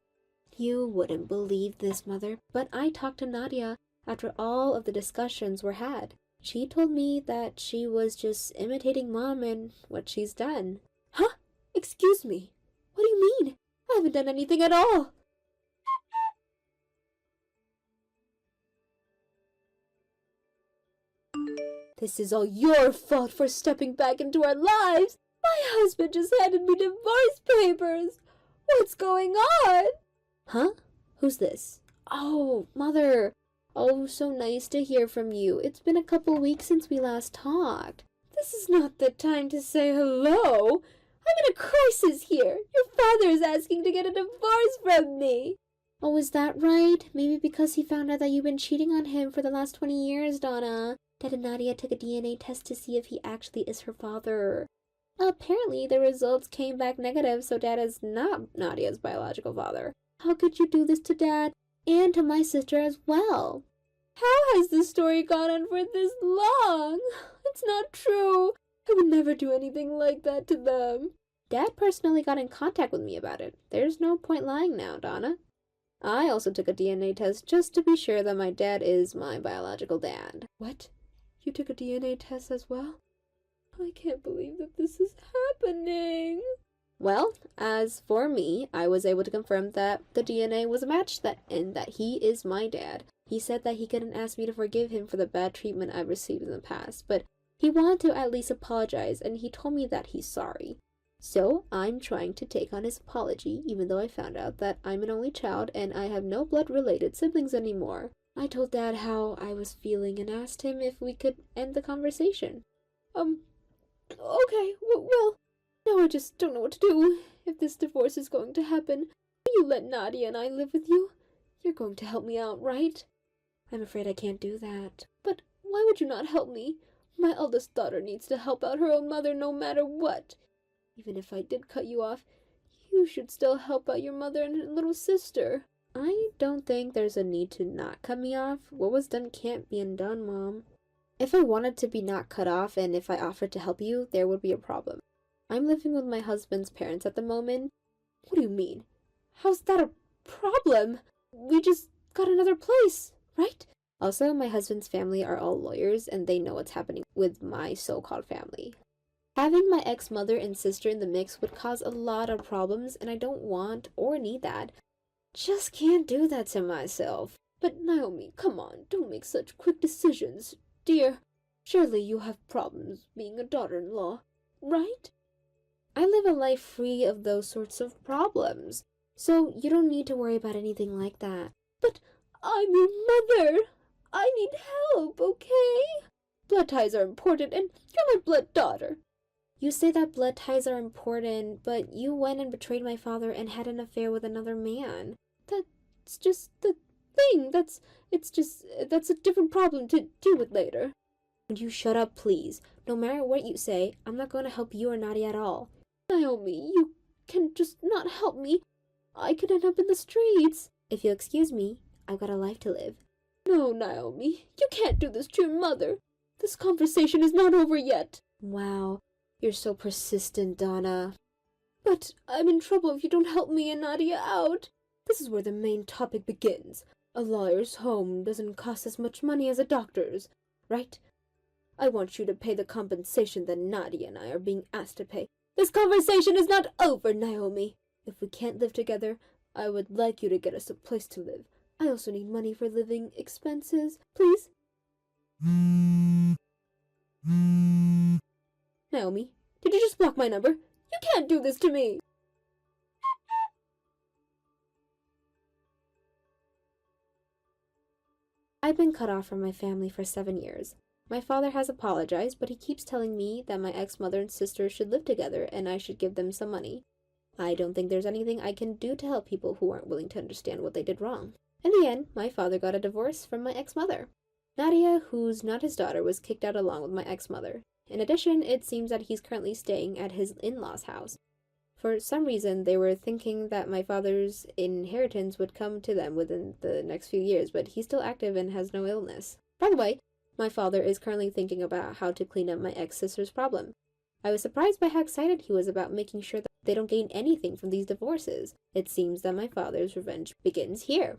Speaker 3: You wouldn't believe this, Mother, but I talked to Nadia after all of the discussions were had. She told me that she was just imitating Mom and what she's done. Huh? Excuse me. What do you mean? I haven't done anything at all. This is all your fault for stepping back into our lives. My husband just handed me divorce papers. What's going on? Huh? Who's this? Oh, Mother. Oh, so nice to hear from you. It's been a couple weeks since we last talked. This is not the time to say hello. I'm in a crisis here. Your father is asking to get a divorce from me. Oh, is that right? Maybe because he found out that you've been cheating on him for the last 20 years, Donna. Dad and Nadia took a DNA test to see if he actually is her father. Apparently, the results came back negative, so Dad is not Nadia's biological father. How could you do this to Dad and to my sister as well? How has this story gone on for this long? It's not true. I would never do anything like that to them. Dad personally got in contact with me about it. There's no point lying now, Donna. I also took a DNA test just to be sure that my dad is my biological dad. What? You took a DNA test as well? I can't believe that this is happening. Well, as for me, I was able to confirm that the DNA was a match and that he is my dad. He said that he couldn't ask me to forgive him for the bad treatment I've received in the past, but he wanted to at least apologize, and he told me that he's sorry. So, I'm trying to take on his apology, even though I found out that I'm an only child and I have no blood-related siblings anymore. I told Dad how I was feeling and asked him if we could end the conversation. Okay, well, now I just don't know what to do. If this divorce is going to happen, will you let Nadia and I live with you? You're going to help me out, right? I'm afraid I can't do that. But why would you not help me? My eldest daughter needs to help out her own mother no matter what. Even if I did cut you off, you should still help out your mother and little sister. I don't think there's a need to not cut me off. What was done can't be undone, Mom. If I wanted to be not cut off and if I offered to help you, there would be a problem. I'm living with my husband's parents at the moment. What do you mean? How's that a problem? We just got another place, right? Also, my husband's family are all lawyers and they know what's happening with my so-called family. Having my ex-mother and sister in the mix would cause a lot of problems and I don't want or need that. Just can't do that to myself. But Naomi, come on, don't make such quick decisions. Dear, surely you have problems being a daughter-in-law, right? I live a life free of those sorts of problems, so you don't need to worry about anything like that. But I'm your mother. I need help, okay? Blood ties are important, and you're my blood daughter. You say that blood ties are important, but you went and betrayed my father and had an affair with another man. That's just the thing. That's a different problem to deal with later. Would you shut up, please? No matter what you say, I'm not going to help you or Nadia at all. Naomi, you can just not help me. I could end up in the streets. If you'll excuse me, I've got a life to live. No, Naomi, you can't do this to your mother. This conversation is not over yet. Wow, you're so persistent, Donna. But I'm in trouble if you don't help me and Nadia out. This is where the main topic begins. A lawyer's home doesn't cost as much money as a doctor's, right? I want you to pay the compensation that Nadia and I are being asked to pay. This conversation is not over, Naomi. If we can't live together, I would like you to get us a place to live. I also need money for living expenses, please. Naomi, did you just block my number? You can't do this to me! I've been cut off from my family for 7 years. My father has apologized, but he keeps telling me that my ex-mother and sister should live together and I should give them some money. I don't think there's anything I can do to help people who aren't willing to understand what they did wrong. In the end, my father got a divorce from my ex-mother. Nadia, who's not his daughter, was kicked out along with my ex-mother. In addition, it seems that he's currently staying at his in-laws' house. For some reason, they were thinking that my father's inheritance would come to them within the next few years, but he's still active and has no illness. By the way, my father is currently thinking about how to clean up my ex-sister's problem. I was surprised by how excited he was about making sure that they don't gain anything from these divorces. It seems that my father's revenge begins here.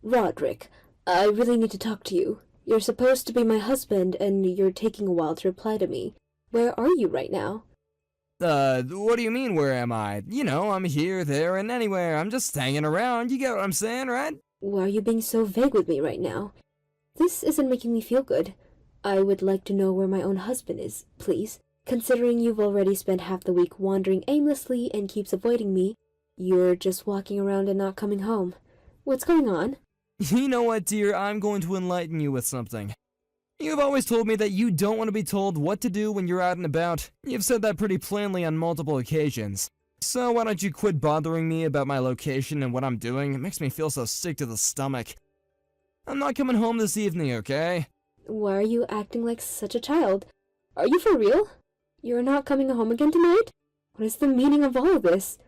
Speaker 3: Roderick, I really need to talk to you. You're supposed to be my husband, and you're taking a while to reply to me. Where are you right now?
Speaker 4: What do you mean, where am I? You know, I'm here, there, and anywhere. I'm just hanging around. You get what I'm saying, right?
Speaker 3: Why are you being so vague with me right now? This isn't making me feel good. I would like to know where my own husband is, please. Considering you've already spent half the week wandering aimlessly and keeps avoiding me, you're just walking around and not coming home. What's going on?
Speaker 4: You know what, dear? I'm going to enlighten you with something. You've always told me that you don't want to be told what to do when you're out and about. You've said that pretty plainly on multiple occasions. So why don't you quit bothering me about my location and what I'm doing? It makes me feel so sick to the stomach. I'm not coming home this evening, okay?
Speaker 3: Why are you acting like such a child? Are you for real? You're not coming home again tonight? What is the meaning of all of this?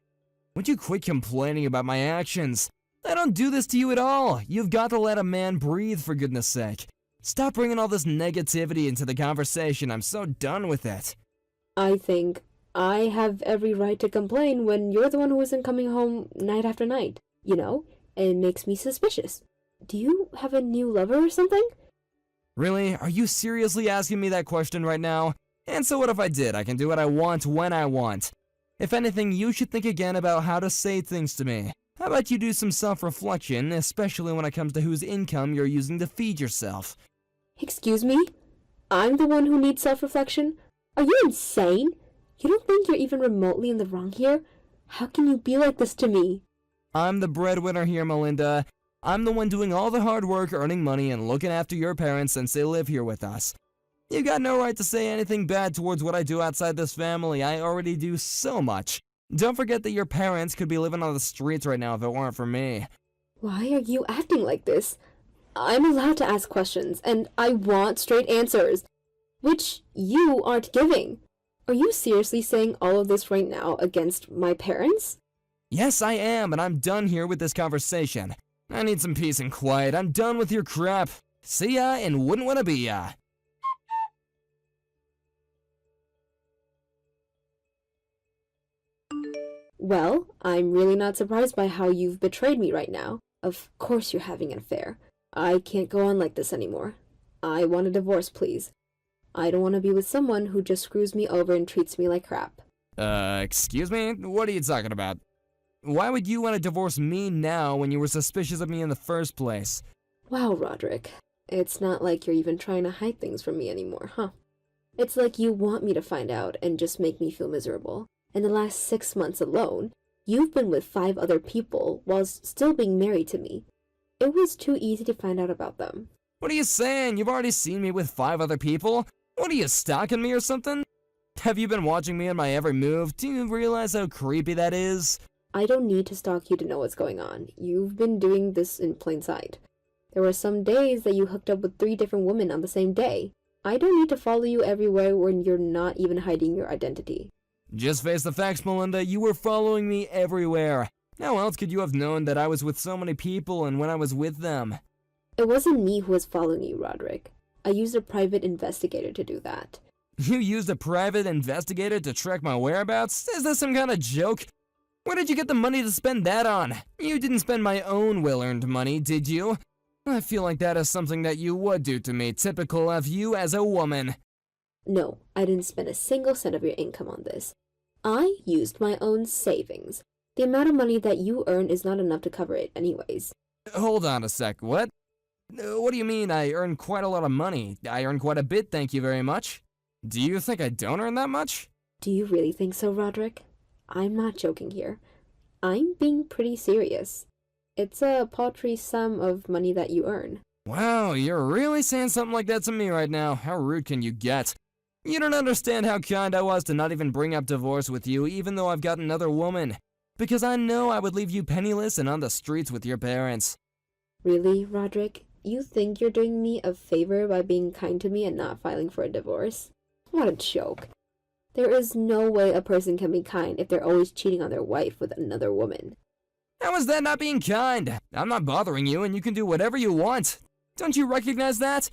Speaker 4: Would you quit complaining about my actions? I don't do this to you at all. You've got to let a man breathe, for goodness sake. Stop bringing all this negativity into the conversation. I'm so done with it.
Speaker 3: I think I have every right to complain when you're the one who isn't coming home night after night. You know, it makes me suspicious. Do you have a new lover or something?
Speaker 4: Really? Are you seriously asking me that question right now? And so what if I did? I can do what I want when I want. If anything, you should think again about how to say things to me. How about you do some self-reflection, especially when it comes to whose income you're using to feed yourself?
Speaker 3: Excuse me? I'm the one who needs self-reflection? Are you insane? You don't think you're even remotely in the wrong here? How can you be like this to me?
Speaker 4: I'm the breadwinner here, Melinda. I'm the one doing all the hard work, earning money, and looking after your parents since they live here with us. You got no right to say anything bad towards what I do outside this family. I already do so much. Don't forget that your parents could be living on the streets right now if it weren't for me.
Speaker 3: Why are you acting like this? I'm allowed to ask questions, and I want straight answers, which you aren't giving. Are you seriously saying all of this right now against my parents?
Speaker 4: Yes, I am, and I'm done here with this conversation. I need some peace and quiet. I'm done with your crap. See ya, and wouldn't wanna be ya.
Speaker 3: Well, I'm really not surprised by how you've betrayed me right now. Of course you're having an affair. I can't go on like this anymore. I want a divorce, please. I don't want to be with someone who just screws me over and treats me like crap.
Speaker 4: Excuse me? What are you talking about? Why would you want to divorce me now when you were suspicious of me in the first place?
Speaker 3: Wow, Roderick. It's not like you're even trying to hide things from me anymore, huh? It's like you want me to find out and just make me feel miserable. In the last 6 months alone, you've been with 5 other people whilst still being married to me. It was too easy to find out about them.
Speaker 4: What are you saying? You've already seen me with 5 other people? What are you, stalking me or something? Have you been watching me in my every move? Do you realize how creepy that is?
Speaker 3: I don't need to stalk you to know what's going on. You've been doing this in plain sight. There were some days that you hooked up with 3 different women on the same day. I don't need to follow you everywhere when you're not even hiding your identity.
Speaker 4: Just face the facts, Melinda. You were following me everywhere. How else could you have known that I was with so many people and when I was with them?
Speaker 3: It wasn't me who was following you, Roderick. I used a private investigator to do that.
Speaker 4: You used a private investigator to track my whereabouts? Is this some kind of joke? Where did you get the money to spend that on? You didn't spend my own well-earned money, did you? I feel like that is something that you would do to me, typical of you as a woman.
Speaker 3: No, I didn't spend a single cent of your income on this. I used my own savings. The amount of money that you earn is not enough to cover it anyways.
Speaker 4: Hold on a sec, what? What do you mean I earn quite a lot of money? I earn quite a bit, thank you very much. Do you think I don't earn that much?
Speaker 3: Do you really think so, Roderick? I'm not joking here. I'm being pretty serious. It's a paltry sum of money that you earn.
Speaker 4: Wow, you're really saying something like that to me right now. How rude can you get? You don't understand how kind I was to not even bring up divorce with you, even though I've got another woman. Because I know I would leave you penniless and on the streets with your parents.
Speaker 3: Really, Roderick? You think you're doing me a favor by being kind to me and not filing for a divorce? What a joke. There is no way a person can be kind if they're always cheating on their wife with another woman.
Speaker 4: How is that not being kind? I'm not bothering you and you can do whatever you want. Don't you recognize that?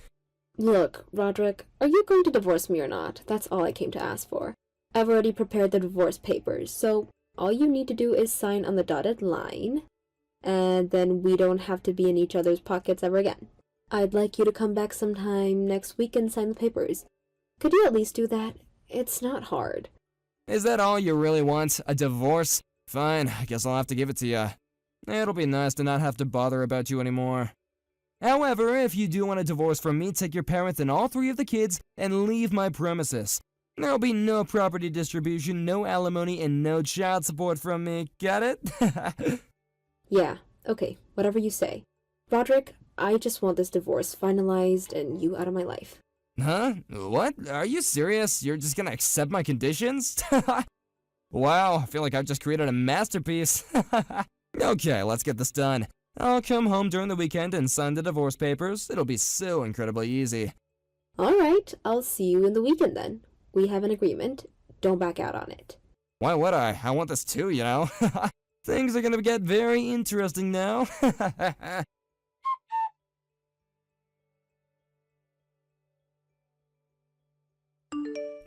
Speaker 3: Look, Roderick, are you going to divorce me or not? That's all I came to ask for. I've already prepared the divorce papers, so all you need to do is sign on the dotted line, and then we don't have to be in each other's pockets ever again. I'd like you to come back sometime next week and sign the papers. Could you at least do that? It's not hard.
Speaker 4: Is that all you really want? A divorce? Fine, I guess I'll have to give it to you. It'll be nice to not have to bother about you anymore. However, if you do want a divorce from me, take your parents and all 3 of the kids and leave my premises. There'll be no property distribution, no alimony, and no child support from me. Got it?
Speaker 3: Yeah, okay, whatever you say. Roderick, I just want this divorce finalized and you out of my life.
Speaker 4: Huh? What? Are you serious? You're just gonna accept my conditions? Wow, I feel like I've just created a masterpiece. Okay, let's get this done. I'll come home during the weekend and sign the divorce papers. It'll be so incredibly easy.
Speaker 3: Alright, I'll see you in the weekend then. We have an agreement. Don't back out on it.
Speaker 4: Why would I? I want this too, you know? Things are gonna get very interesting now.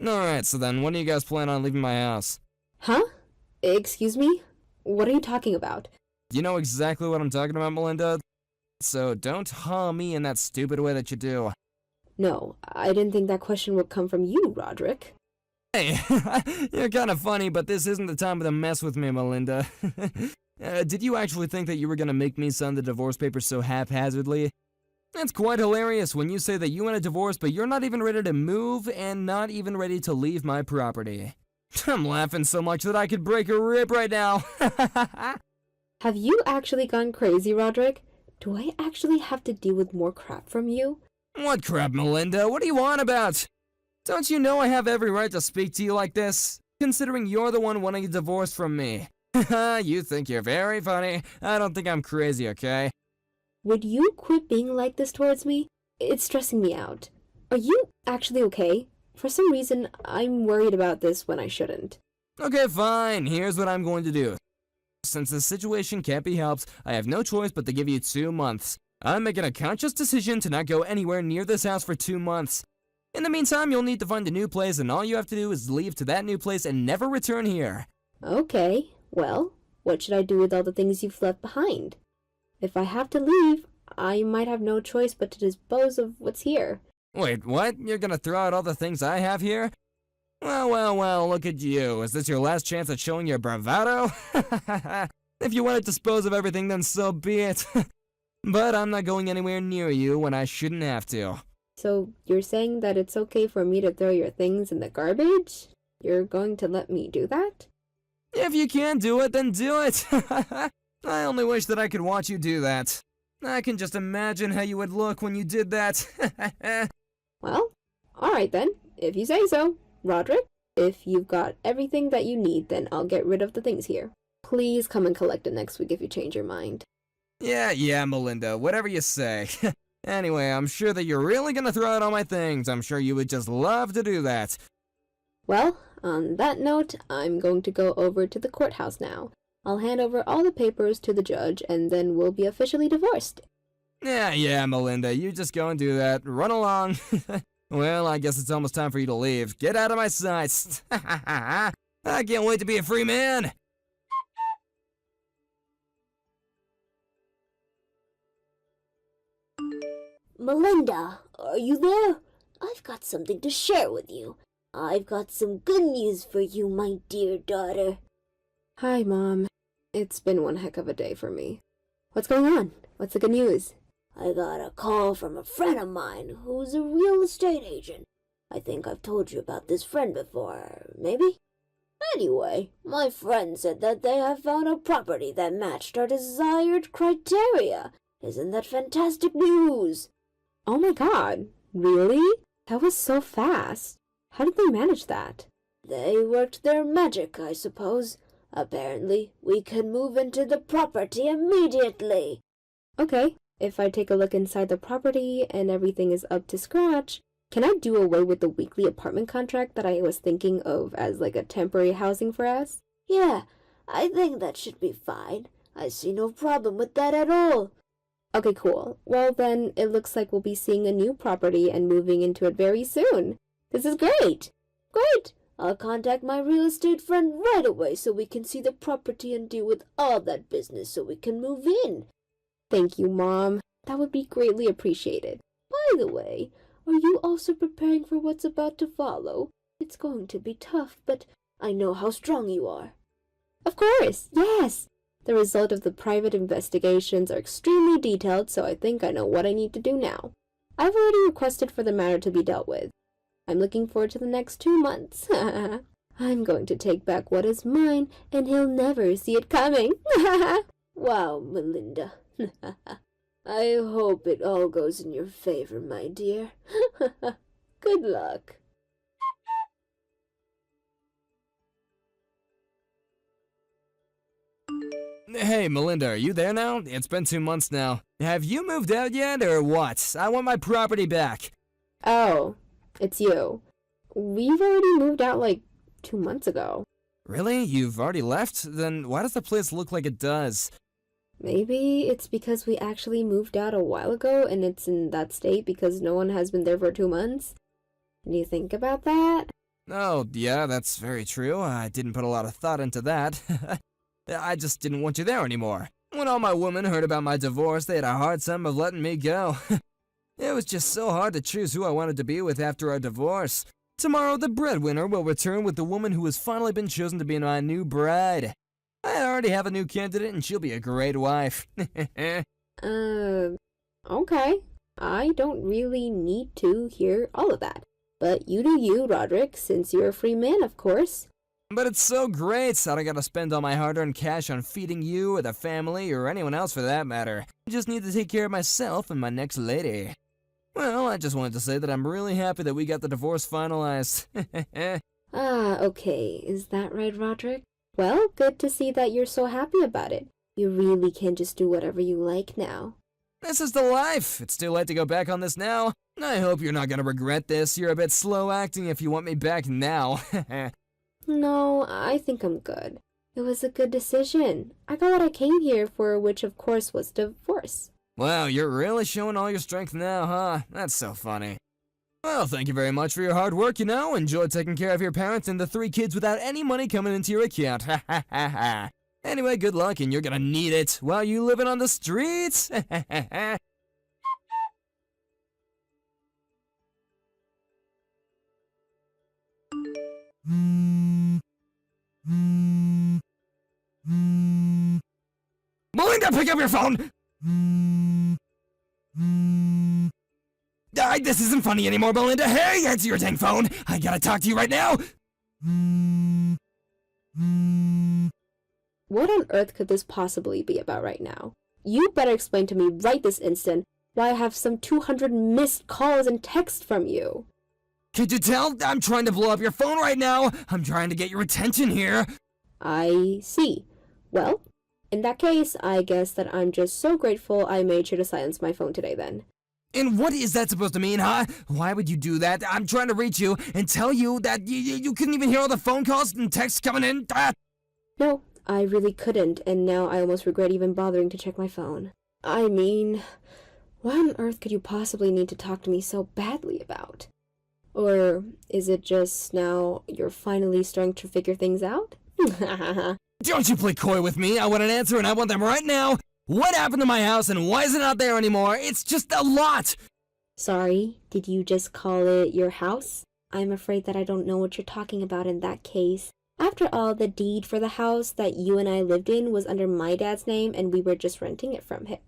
Speaker 4: Alright, so then, when do you guys plan on leaving my house?
Speaker 3: Huh? Excuse me? What are you talking about?
Speaker 4: You know exactly what I'm talking about, Melinda? So don't haw me in that stupid way that you do.
Speaker 3: No, I didn't think that question would come from you, Roderick.
Speaker 4: Hey, you're kind of funny, but this isn't the time to mess with me, Melinda. Did you actually think that you were gonna make me sign the divorce papers so haphazardly? It's quite hilarious when you say that you want a divorce, but you're not even ready to move and not even ready to leave my property. I'm laughing so much that I could break a rib right now.
Speaker 3: Have you actually gone crazy, Roderick? Do I actually have to deal with more crap from you?
Speaker 4: What crap, Melinda? What do you want about? Don't you know I have every right to speak to you like this? Considering you're the one wanting a divorce from me. You think you're very funny. I don't think I'm crazy, okay?
Speaker 3: Would you quit being like this towards me? It's stressing me out. Are you actually okay? For some reason, I'm worried about this when I shouldn't.
Speaker 4: Okay, fine. Here's what I'm going to do. Since the situation can't be helped, I have no choice but to give you 2 months. I'm making a conscious decision to not go anywhere near this house for 2 months. In the meantime, you'll need to find a new place, and all you have to do is leave to that new place and never return here.
Speaker 3: Okay, well, what should I do with all the things you've left behind? If I have to leave, I might have no choice but to dispose of what's here.
Speaker 4: Wait, what? You're gonna throw out all the things I have here? Well, look at you. Is this your last chance at showing your bravado? If you want to dispose of everything, then so be it. But I'm not going anywhere near you when I shouldn't have to.
Speaker 3: So, you're saying that it's okay for me to throw your things in the garbage? You're going to let me do that?
Speaker 4: If you can't do it, then do it! I only wish that I could watch you do that. I can just imagine how you would look when you did that.
Speaker 3: Well, alright then, if you say so. Roderick, if you've got everything that you need, then I'll get rid of the things here. Please come and collect it next week if you change your mind.
Speaker 4: Yeah, Melinda, whatever you say. Anyway, I'm sure that you're really gonna throw out all my things. I'm sure you would just love to do that.
Speaker 3: Well, on that note, I'm going to go over to the courthouse now. I'll hand over all the papers to the judge, and then we'll be officially divorced.
Speaker 4: Yeah, Melinda, you just go and do that. Run along. Well, I guess it's almost time for you to leave. Get out of my sights. I can't wait to be a free man.
Speaker 5: Melinda, are you there? I've got something to share with you. I've got some good news for you, my dear daughter.
Speaker 3: Hi, Mom. It's been one heck of a day for me. What's going on? What's the good news?
Speaker 5: I got a call from a friend of mine who's a real estate agent. I think I've told you about this friend before, maybe? Anyway, my friend said that they have found a property that matched our desired criteria. Isn't that fantastic news?
Speaker 3: Oh my god, really? That was so fast. How did they manage that?
Speaker 5: They worked their magic, I suppose. Apparently, we can move into the property immediately.
Speaker 3: Okay, if I take a look inside the property and everything is up to scratch, can I do away with the weekly apartment contract that I was thinking of as like a temporary housing for us?
Speaker 5: Yeah, I think that should be fine. I see no problem with that at all.
Speaker 3: Okay, cool. Well then, it looks like we'll be seeing a new property and moving into it very soon. This is great!
Speaker 5: Great! I'll contact my real estate friend right away so we can see the property and deal with all that business so we can move in.
Speaker 3: Thank you, Mom. That would be greatly appreciated. By the way, are you also preparing for what's about to follow? It's going to be tough, but I know how strong you are. Of course, yes. The result of the private investigations are extremely detailed, so I think I know what I need to do now. I've already requested for the matter to be dealt with. I'm looking forward to the next 2 months. I'm going to take back what is mine, and he'll never see it coming.
Speaker 5: Wow, Melinda. I hope it all goes in your favor, my dear. Good luck.
Speaker 4: Hey, Melinda, are you there now? It's been 2 months now. Have you moved out yet, or what? I want my property back.
Speaker 3: Oh, it's you. We've already moved out like 2 months ago.
Speaker 4: Really? You've already left? Then why does the place look like it does?
Speaker 3: Maybe it's because we actually moved out a while ago and it's in that state because no one has been there for 2 months. Can you think about that?
Speaker 4: Oh, yeah, that's very true. I didn't put a lot of thought into that. I just didn't want you there anymore. When all my women heard about my divorce, they had a hard time of letting me go. It was just so hard to choose who I wanted to be with after our divorce. Tomorrow, the breadwinner will return with the woman who has finally been chosen to be my new bride. I already have a new candidate, and she'll be a great wife.
Speaker 3: Okay. I don't really need to hear all of that. But you do you, Roderick, since you're a free man, of course.
Speaker 4: But it's so great, I don't gotta spend all my hard-earned cash on feeding you or the family or anyone else for that matter. I just need to take care of myself and my next lady. Well, I just wanted to say that I'm really happy that we got the divorce finalized.
Speaker 3: Okay. Is that right, Roderick? Well, good to see that you're so happy about it. You really can just do whatever you like now.
Speaker 4: This is the life. It's too late to go back on this now. I hope you're not gonna regret this. You're a bit slow acting if you want me back now.
Speaker 3: No, I think I'm good. It was a good decision. I got what I came here for, which of course was divorce.
Speaker 4: Wow, you're really showing all your strength now, huh? That's so funny. Well, thank you very much for your hard work, Enjoyed taking care of your parents and the 3 kids without any money coming into your account. Ha ha ha ha. Anyway, good luck, and you're gonna need it while you living on the streets. Melinda, pick up your phone! This isn't funny anymore, Melinda. Hey, answer your dang phone! I gotta talk to you right now!
Speaker 3: What on earth could this possibly be about right now? You better explain to me right this instant why I have some 200 missed calls and texts from you.
Speaker 4: Could you tell? I'm trying to blow up your phone right now. I'm trying to get your attention here.
Speaker 3: I see. Well, in that case, I guess that I'm just so grateful I made sure to silence my phone today then.
Speaker 4: And what is that supposed to mean, huh? Why would you do that? I'm trying to reach you and tell you that you couldn't even hear all the phone calls and texts coming in.
Speaker 3: No, I really couldn't, and now I almost regret even bothering to check my phone. I mean, what on earth could you possibly need to talk to me so badly about? Or is it just now you're finally starting to figure things out?
Speaker 4: Don't you play coy with me. I want an answer and I want them right now. What happened to my house and why is it not there anymore? It's just a lot.
Speaker 3: Sorry, did you just call it your house? I'm afraid that I don't know what you're talking about in that case. After all, the deed for the house that you and I lived in was under my dad's name and we were just renting it from him.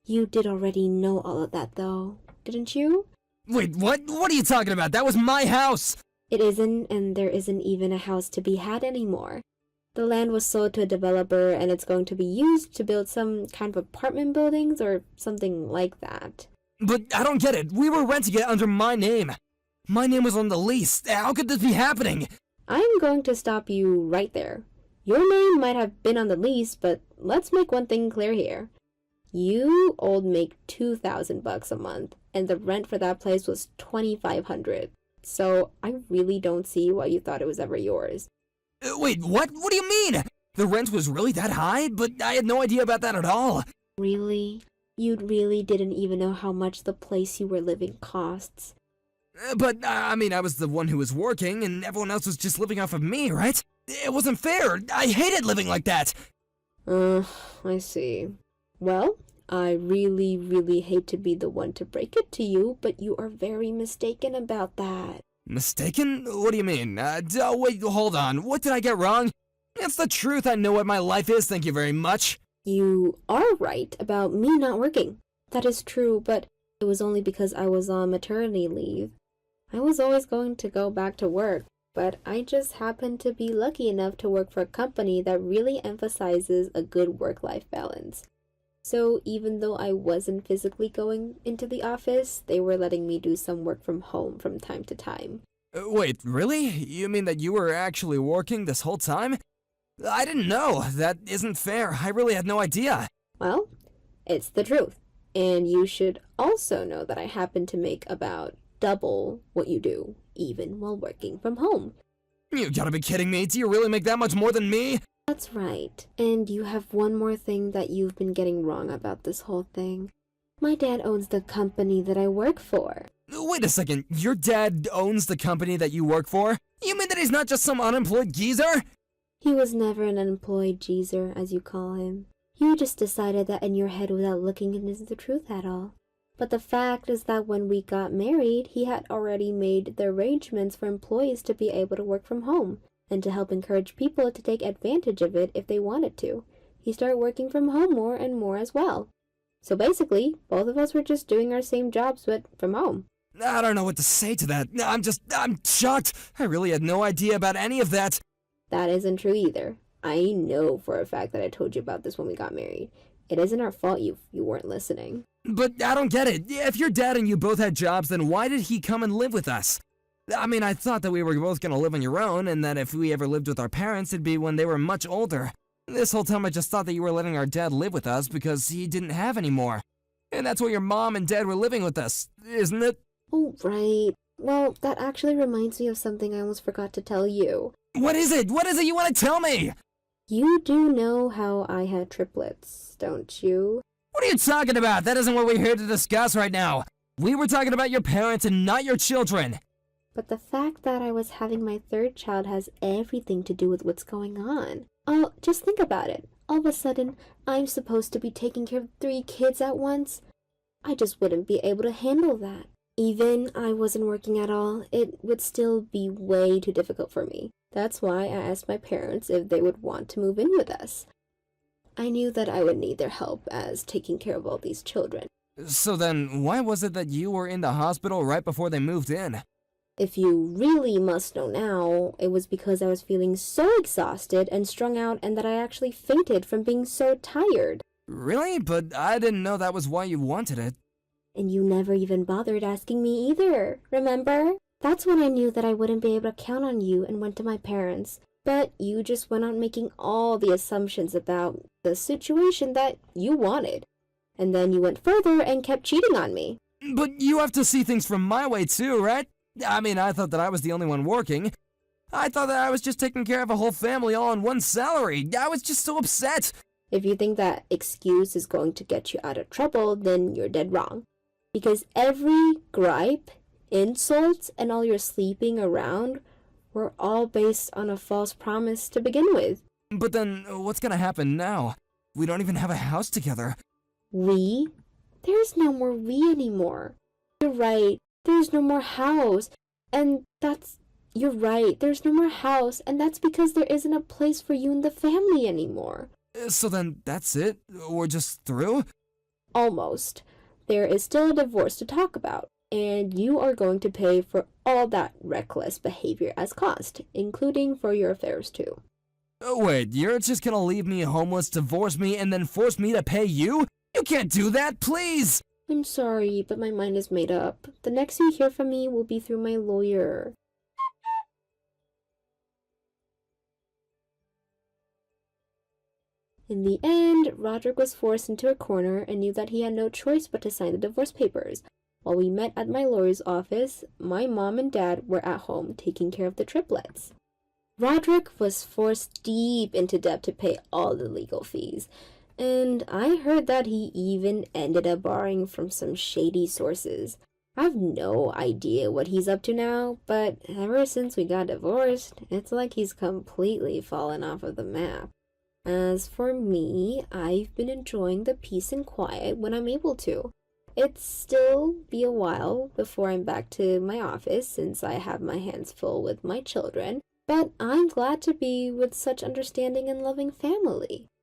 Speaker 3: You did already know all of that though, didn't you?
Speaker 4: Wait, what? What are you talking about? That was my house!
Speaker 3: It isn't, and there isn't even a house to be had anymore. The land was sold to a developer and it's going to be used to build some kind of apartment buildings or something like that.
Speaker 4: But I don't get it. We were renting it under my name. My name was on the lease. How could this be happening?
Speaker 3: I'm going to stop you right there. Your name might have been on the lease, but let's make one thing clear here. You old make $2,000 a month, and the rent for that place was $2,500. So I really don't see why you thought it was ever yours.
Speaker 4: Wait, what? What do you mean? The rent was really that high? But I had no idea about that at all.
Speaker 3: Really? You really didn't even know how much the place you were living costs.
Speaker 4: But, I mean, I was the one who was working, and everyone else was just living off of me, right? It wasn't fair. I hated living like that.
Speaker 3: I see. Well, I really, really hate to be the one to break it to you, but you are very mistaken about that.
Speaker 4: Mistaken? What do you mean? Wait, hold on. What did I get wrong? It's the truth. I know what my life is, thank you very much.
Speaker 3: You are right about me not working. That is true, but it was only because I was on maternity leave. I was always going to go back to work, but I just happened to be lucky enough to work for a company that really emphasizes a good work-life balance. So even though I wasn't physically going into the office, they were letting me do some work from home from time to time.
Speaker 4: Wait, really? You mean that you were actually working this whole time? I didn't know. That isn't fair. I really had no idea.
Speaker 3: Well, it's the truth. And you should also know that I happen to make about double what you do, even while working from home.
Speaker 4: You gotta be kidding me. Do you really make that much more than me?
Speaker 3: That's right. And you have one more thing that you've been getting wrong about this whole thing. My dad owns the company that I work for.
Speaker 4: Wait a second. Your dad owns the company that you work for? You mean that he's not just some unemployed geezer?
Speaker 3: He was never an unemployed geezer, as you call him. You just decided that in your head without looking into the truth at all. But the fact is that when we got married, he had already made the arrangements for employees to be able to work from home, and to help encourage people to take advantage of it if they wanted to. He started working from home more and more as well. So basically, both of us were just doing our same jobs, but from home.
Speaker 4: I don't know what to say to that. I'm shocked. I really had no idea about any of that.
Speaker 3: That isn't true either. I know for a fact that I told you about this when we got married. It isn't our fault you weren't listening.
Speaker 4: But I don't get it. If your dad and you both had jobs, then why did he come and live with us? I mean, I thought that we were both gonna live on your own, and that if we ever lived with our parents, it'd be when they were much older. This whole time I just thought that you were letting our dad live with us because he didn't have any more. And that's why your mom and dad were living with us, isn't it?
Speaker 3: Oh, right. Well, that actually reminds me of something I almost forgot to tell you.
Speaker 4: What is it? What is it you want to tell me?
Speaker 3: You do know how I had triplets, don't you?
Speaker 4: What are you talking about? That isn't what we're here to discuss right now. We were talking about your parents and not your children.
Speaker 3: But the fact that I was having my third child has everything to do with what's going on. Oh, just think about it. All of a sudden, I'm supposed to be taking care of 3 kids at once. I just wouldn't be able to handle that. Even I wasn't working at all, it would still be way too difficult for me. That's why I asked my parents if they would want to move in with us. I knew that I would need their help as taking care of all these children.
Speaker 4: So then, why was it that you were in the hospital right before they moved in?
Speaker 3: If you really must know now, it was because I was feeling so exhausted and strung out and that I actually fainted from being so tired.
Speaker 4: Really? But I didn't know that was why you wanted it.
Speaker 3: And you never even bothered asking me either, remember? That's when I knew that I wouldn't be able to count on you and went to my parents. But you just went on making all the assumptions about the situation that you wanted. And then you went further and kept cheating on me.
Speaker 4: But you have to see things from my way too, right? I mean, I thought that I was the only one working. I thought that I was just taking care of a whole family all on one salary. I was just so upset.
Speaker 3: If you think that excuse is going to get you out of trouble, then you're dead wrong. Because every gripe, insults, and all your sleeping around were all based on a false promise to begin with.
Speaker 4: But then, what's gonna happen now? We don't even have a house together.
Speaker 3: We? There's no more we anymore. You're right. There's no more house. You're right. There's no more house. And that's because there isn't a place for you in the family anymore.
Speaker 4: So then, that's it? We're just through?
Speaker 3: Almost. There is still a divorce to talk about. And you are going to pay for all that reckless behavior as cost, including for your affairs too.
Speaker 4: Oh, wait, you're just gonna leave me homeless, divorce me, and then force me to pay you? You can't do that, please!
Speaker 3: I'm sorry, but my mind is made up. The next you hear from me will be through my lawyer. In the end, Roderick was forced into a corner and knew that he had no choice but to sign the divorce papers. While we met at my lawyer's office, my mom and dad were at home taking care of the triplets. Roderick was forced deep into debt to pay all the legal fees, and I heard that he even ended up borrowing from some shady sources. I have no idea what he's up to now, but ever since we got divorced, it's like he's completely fallen off of the map. As for me, I've been enjoying the peace and quiet when I'm able to. It's still be a while before I'm back to my office since I have my hands full with my children, but I'm glad to be with such understanding and loving family.